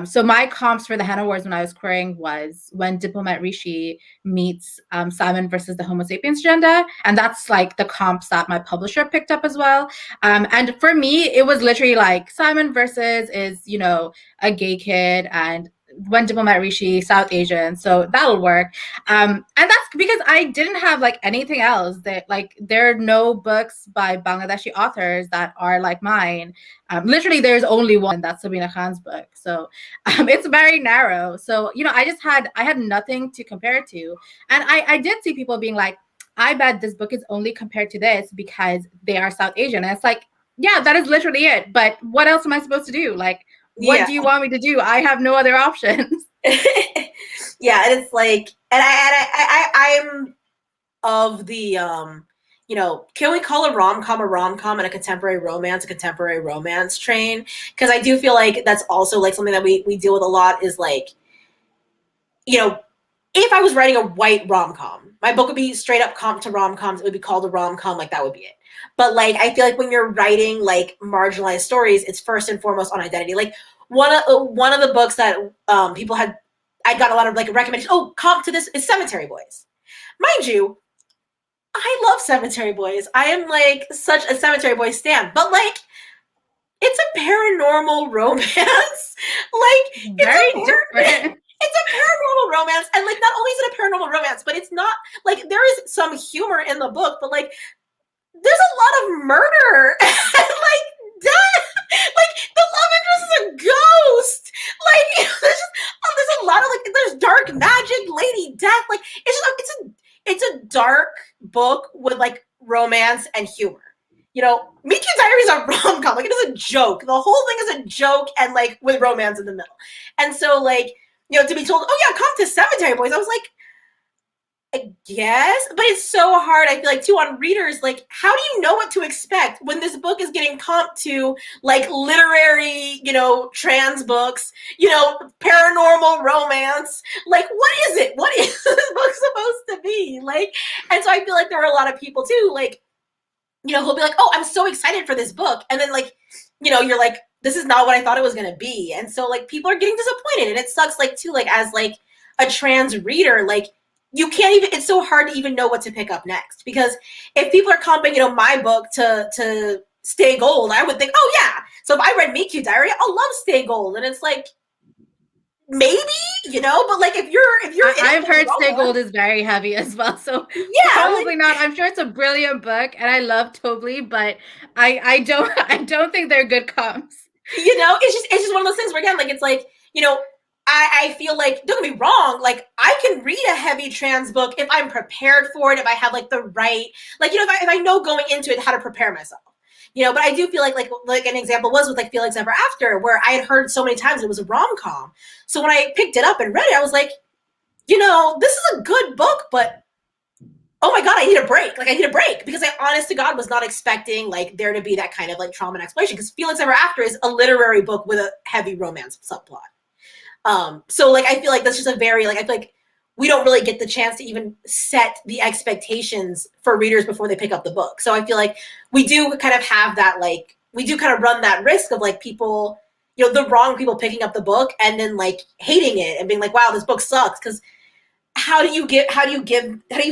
So my comps for the HANA Wars when I was querying was when Diplomat Rishi meets Simon versus the Homo sapiens agenda, and that's like the comps that my publisher picked up as well. And for me, it was literally like Simon versus is a gay kid, and when Diplomat Rishi, South Asian, so that'll work. And that's because I didn't have like anything else. That like there are no books by Bangladeshi authors that are like mine. Literally, there's only one. That's Sabina Khan's book. So it's very narrow. So I had nothing to compare to, and I did see people being like, I bet this book is only compared to this because they are South Asian. And it's like, yeah, that is literally it. But what else am I supposed to do? Like, what do you want me to do? I have no other options. Yeah, and it's like, and I'm of the can we call a rom-com and a contemporary romance train? Because I do feel like that's also like something that we deal with a lot is like, if I was writing a white rom-com, my book would be straight up comp to rom-coms. It would be called a rom-com, like that would be it. But like, I feel like when you're writing like marginalized stories, it's first and foremost on identity. Like one of the books that people had, I got a lot of like recommendations. Oh, comp to this is Cemetery Boys. Mind you, I love Cemetery Boys. I am like such a Cemetery Boys stan, but like, it's a paranormal romance. Like, very different. It's a paranormal romance, and like not only is it a paranormal romance, but it's not like there is some humor in the book, but like there's a lot of murder and like death. Like the love interest is a ghost. Like there's a lot of like there's dark magic, lady death. Like it's a dark book with like romance and humor. Meet Cute Diary is a rom-com. Like it is a joke. The whole thing is a joke and like with romance in the middle. And so like to be told, oh yeah, come to Cemetery Boys, I was like, I guess, but it's so hard. I feel like too on readers, like, how do you know what to expect when this book is getting comped to like literary, trans books, paranormal romance? Like, what is it? What is this book supposed to be? Like, and so I feel like there are a lot of people too, like, who'll be like, oh, I'm so excited for this book, and then like, you're like, this is not what I thought it was gonna be, and so like people are getting disappointed, and it sucks like too, like as like a trans reader, like. You can't even, it's so hard to even know what to pick up next, because if people are comping, my book to Stay Gold, I would think, oh yeah. So if I read Meet Cute Diary, I'll love Stay Gold. And it's like, maybe, but like if you're I've heard Stay Gold is very heavy as well. So yeah, probably not. I'm sure it's a brilliant book and I love Tobly, but I don't think they're good comps. It's just one of those things where again, like it's like, I feel like, don't get me wrong, like I can read a heavy trans book if I'm prepared for it, if I have like the right, like, if I know going into it how to prepare myself, but I do feel like an example was with like Felix Ever After, where I had heard so many times it was a rom-com. So when I picked it up and read it, I was like, this is a good book, but oh my God, I need a break. Like I need a break, because I honest to God was not expecting like there to be that kind of like trauma and exploration, because Felix Ever After is a literary book with a heavy romance subplot. So like I feel like that's just a very like I feel like we don't really get the chance to even set the expectations for readers before they pick up the book. So I feel like we do kind of have that, like we do kind of run that risk of like people, the wrong people picking up the book and then like hating it and being like, wow, this book sucks. Because how do you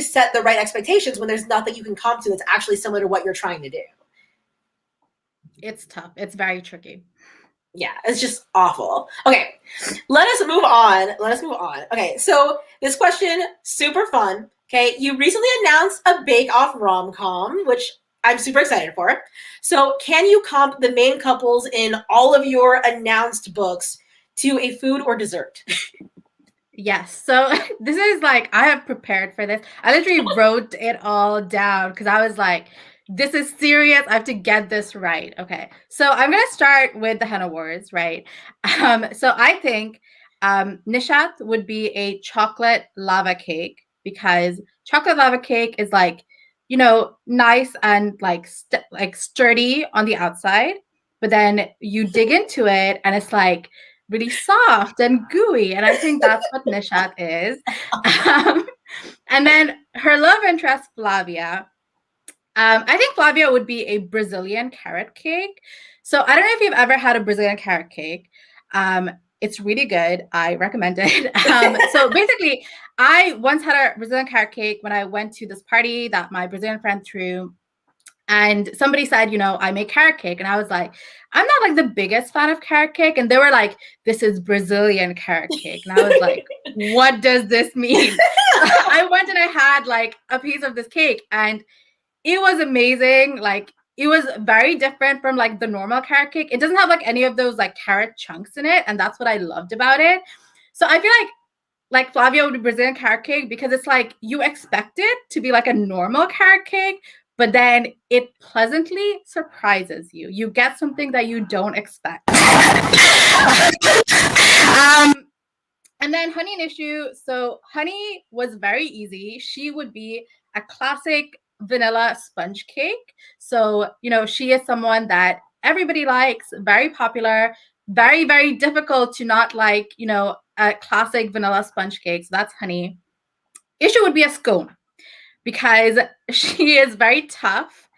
set the right expectations when there's nothing you can comp to that's actually similar to what you're trying to do? It's tough. It's very tricky. Yeah, it's just awful. Okay, let us move on. Okay, so this question, super fun. Okay, you recently announced a bake-off rom-com, which I'm super excited for. So can you comp the main couples in all of your announced books to a food or dessert? Yes. So this is like, I have prepared for this. I literally wrote it all down because I was like, this is serious. I have to get this right. Okay. So I'm going to start with the HANA Wars, right? So I think Nishat would be a chocolate lava cake, because chocolate lava cake is like, nice and like sturdy on the outside, but then you dig into it and it's like really soft and gooey. And I think that's what Nishat is. And then her love interest, Flavia, I think Flavia would be a Brazilian carrot cake. So I don't know if you've ever had a Brazilian carrot cake. It's really good. I recommend it. So basically, I once had a Brazilian carrot cake when I went to this party that my Brazilian friend threw. And somebody said, I make carrot cake. And I was like, I'm not like the biggest fan of carrot cake. And they were like, this is Brazilian carrot cake. And I was like, what does this mean? I went and I had like a piece of this cake and it was amazing. Like it was very different from like the normal carrot cake. It doesn't have like any of those like carrot chunks in it. And that's what I loved about it. So I feel like Flavia would be Brazilian carrot cake because it's like you expect it to be like a normal carrot cake, but then it pleasantly surprises you. You get something that you don't expect. And then Honey and ISHU. So Honey was very easy. She would be a classic vanilla sponge cake. So, she is someone that everybody likes, very popular, very, very difficult to not like, a classic vanilla sponge cake. So that's Honey. ISHU would be a scone because she is very tough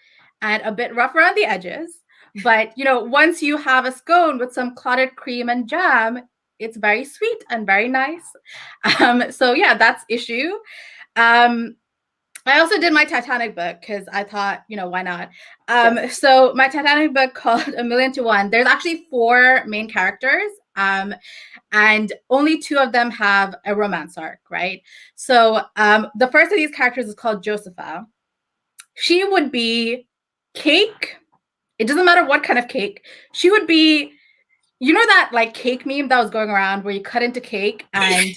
and a bit rough around the edges. But, once you have a scone with some clotted cream and jam, it's very sweet and very nice. So yeah, that's ISHU. I also did my Titanic book because I thought, why not? So my Titanic book called A Million to One, there's actually 4 main characters. And only 2 of them have a romance arc, right? So the first of these characters is called Josepha. She would be cake. It doesn't matter what kind of cake. She would be, that like cake meme that was going around where you cut into cake and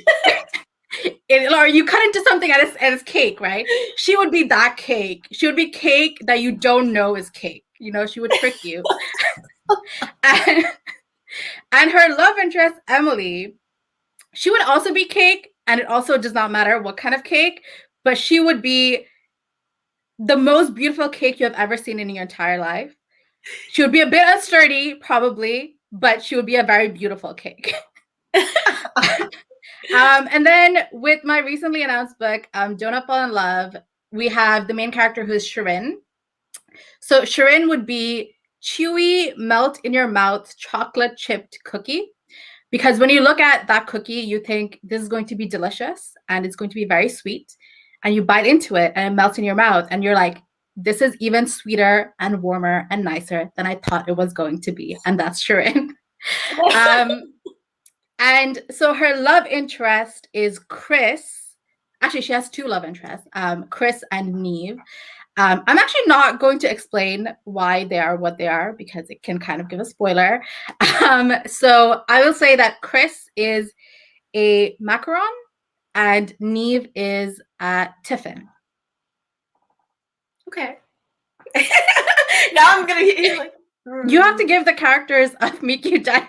or you cut into something and it's cake, right? She would be that cake. She would be cake that you don't know is cake. She would trick you. And her love interest, Emily, she would also be cake, and it also does not matter what kind of cake, but she would be the most beautiful cake you have ever seen in your entire life. She would be a bit unsturdy, probably, but she would be a very beautiful cake. And then with my recently announced book, Don't Not Fall in Love, we have the main character who's Shirin. So Shirin would be chewy, melt in your mouth, chocolate chipped cookie. Because when you look at that cookie, you think this is going to be delicious and it's going to be very sweet. And you bite into it and it melts in your mouth. And you're like, this is even sweeter and warmer and nicer than I thought it was going to be. And that's Shirin. And so her love interest is Chris. Actually, she has 2 love interests, Chris and Neve. I'm actually not going to explain why they are what they are because it can kind of give a spoiler. So I will say that Chris is a macaron and Neve is a tiffin. Okay. Now I'm gonna hear like You have to give the characters of Meet You Diary.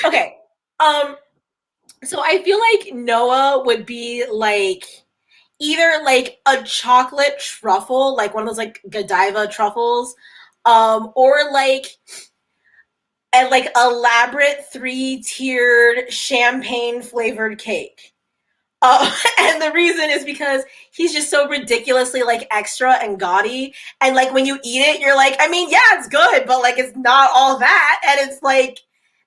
Okay. So I feel like Noah would be like either like a chocolate truffle, like one of those like Godiva truffles, or like a like elaborate 3-tiered champagne flavored cake. And the reason is because he's just so ridiculously like extra and gaudy, and like when you eat it, you're like, I mean, yeah, it's good, but like it's not all that, and it's like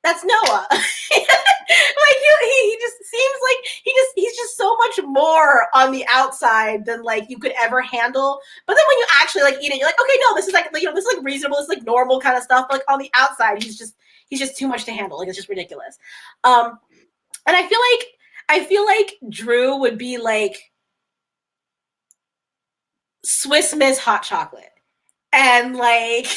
that's Noah. Like he just seems like he's just so much more on the outside than like you could ever handle. But then when you actually like eat it, you're like, okay, no, this is like this is like reasonable, this is like normal kind of stuff. But like on the outside, he's just too much to handle. Like it's just ridiculous. And I feel like Drew would be like Swiss Miss hot chocolate. And like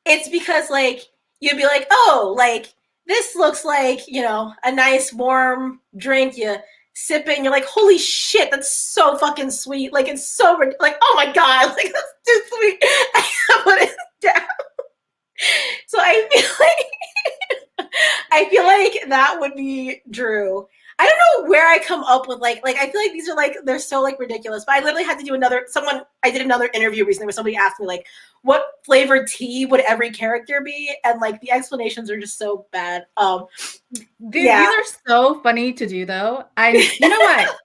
it's because like you'd be like, oh, like this looks like, a nice warm drink. You sip it and you're like, holy shit, that's so fucking sweet. Like it's so like, oh my God, like that's too sweet. I put it down. So I feel like that would be Drew. I don't know where I come up with like I feel like these are like they're so like ridiculous. But I literally had to do I did another interview recently where somebody asked me like what flavored tea would every character be, and like the explanations are just so bad. These are so funny to do though. And you know what?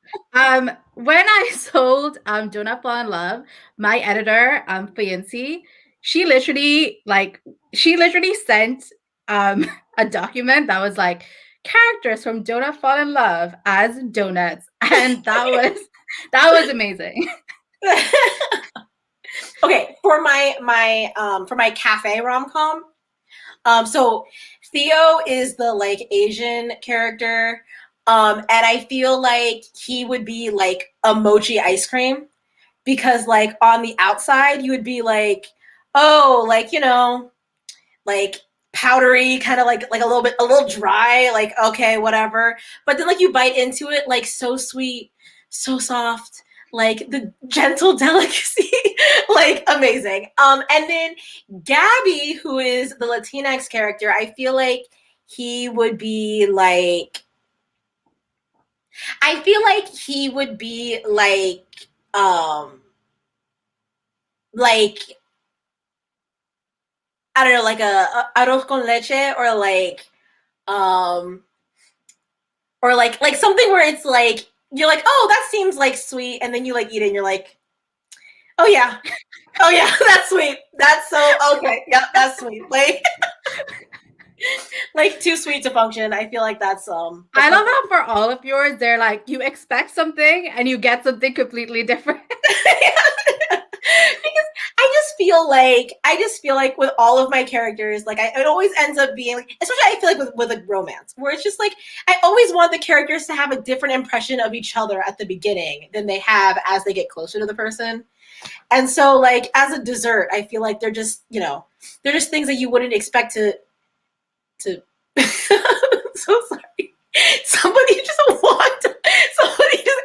When I sold Do Not Fall in Love, my editor, Fiancee, she literally sent a document that was like characters from Do Not Fall in Love as donuts. And that was amazing. Okay, for my cafe rom-com, so Theo is the like Asian character, and I feel like he would be like a mochi ice cream because like on the outside you would be like, oh, like like powdery, kind of like a little dry, like okay, whatever. But then like you bite into it, like so sweet, so soft, like the gentle delicacy, like amazing. And then Gabby, who is the Latinx character, I feel like he would be like I feel like he would be like I don't know, like a arroz con leche, um or like something where it's like you're like, oh, that seems like sweet, and then you like eat it and you're like, oh yeah, oh yeah, that's sweet. That's so okay. Yep, that's sweet. Like too sweet to function. I feel like that's I love how for all of yours, they're like you expect something and you get something completely different. Because I just feel like with all of my characters, like it always ends up being like, especially I feel like with a romance, where it's just like I always want the characters to have a different impression of each other at the beginning than they have as they get closer to the person. And so like as a dessert, I feel like they're just things that you wouldn't expect to so sorry. Somebody just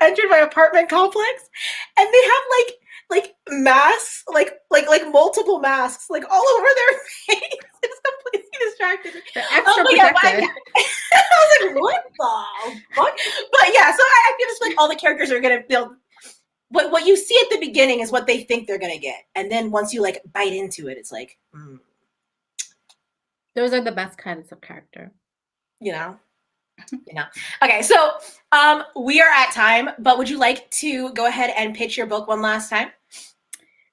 entered my apartment complex and they have like masks, like multiple masks, like all over their face. It's completely distracted. They're extra protected. I was like, what the fuck? But yeah, so I feel just like all the characters are gonna feel what you see at the beginning is what they think they're gonna get. And then once you like bite into it, it's like, Those are the best kinds of character. you know. Okay, so we are at time, but would you like to go ahead and pitch your book one last time?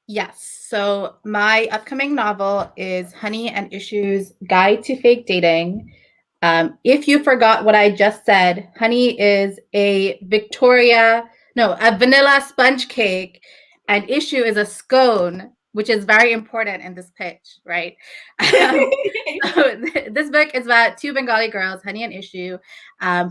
Yes. So my upcoming novel is Honey and ISHU'S Guide to Fake Dating. If you forgot what I just said, Honey is a vanilla sponge cake, and ISHU is a scone, which is very important in this pitch, right? So this book is about two Bengali girls, Honey and ISHU,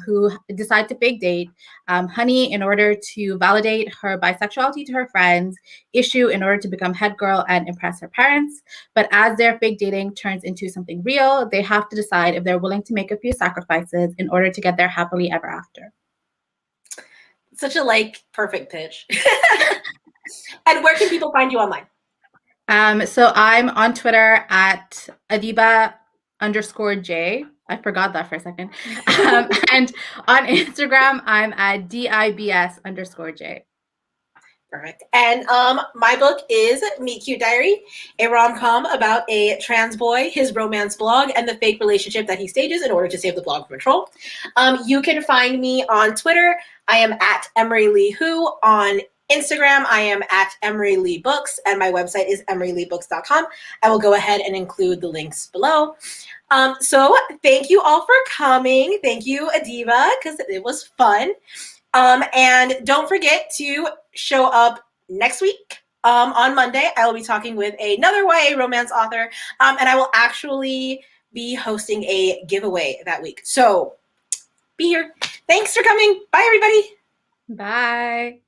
who decide to fake date. Honey, in order to validate her bisexuality to her friends, ISHU in order to become head girl and impress her parents. But as their fake dating turns into something real, they have to decide if they're willing to make a few sacrifices in order to get their happily ever after. Such a perfect pitch. And where can people find you online? So I'm on Twitter at Adiba_J. I forgot that for a second. And on Instagram, I'm at DIBS_J. Perfect. And my book is Meet Cute Diary, a rom-com about a trans boy, his romance blog, and the fake relationship that he stages in order to save the blog from troll. You can find me on Twitter. I am at Emery Lee Who. On Instagram, I am at Emery Lee Books, and my website is emeryleebooks.com. I will go ahead and include the links below. So thank you all for coming. Thank you, Adiba, because it was fun. And don't forget to show up next week. On Monday, I will be talking with another YA romance author, and I will actually be hosting a giveaway that week. So be here. Thanks for coming. Bye, everybody. Bye.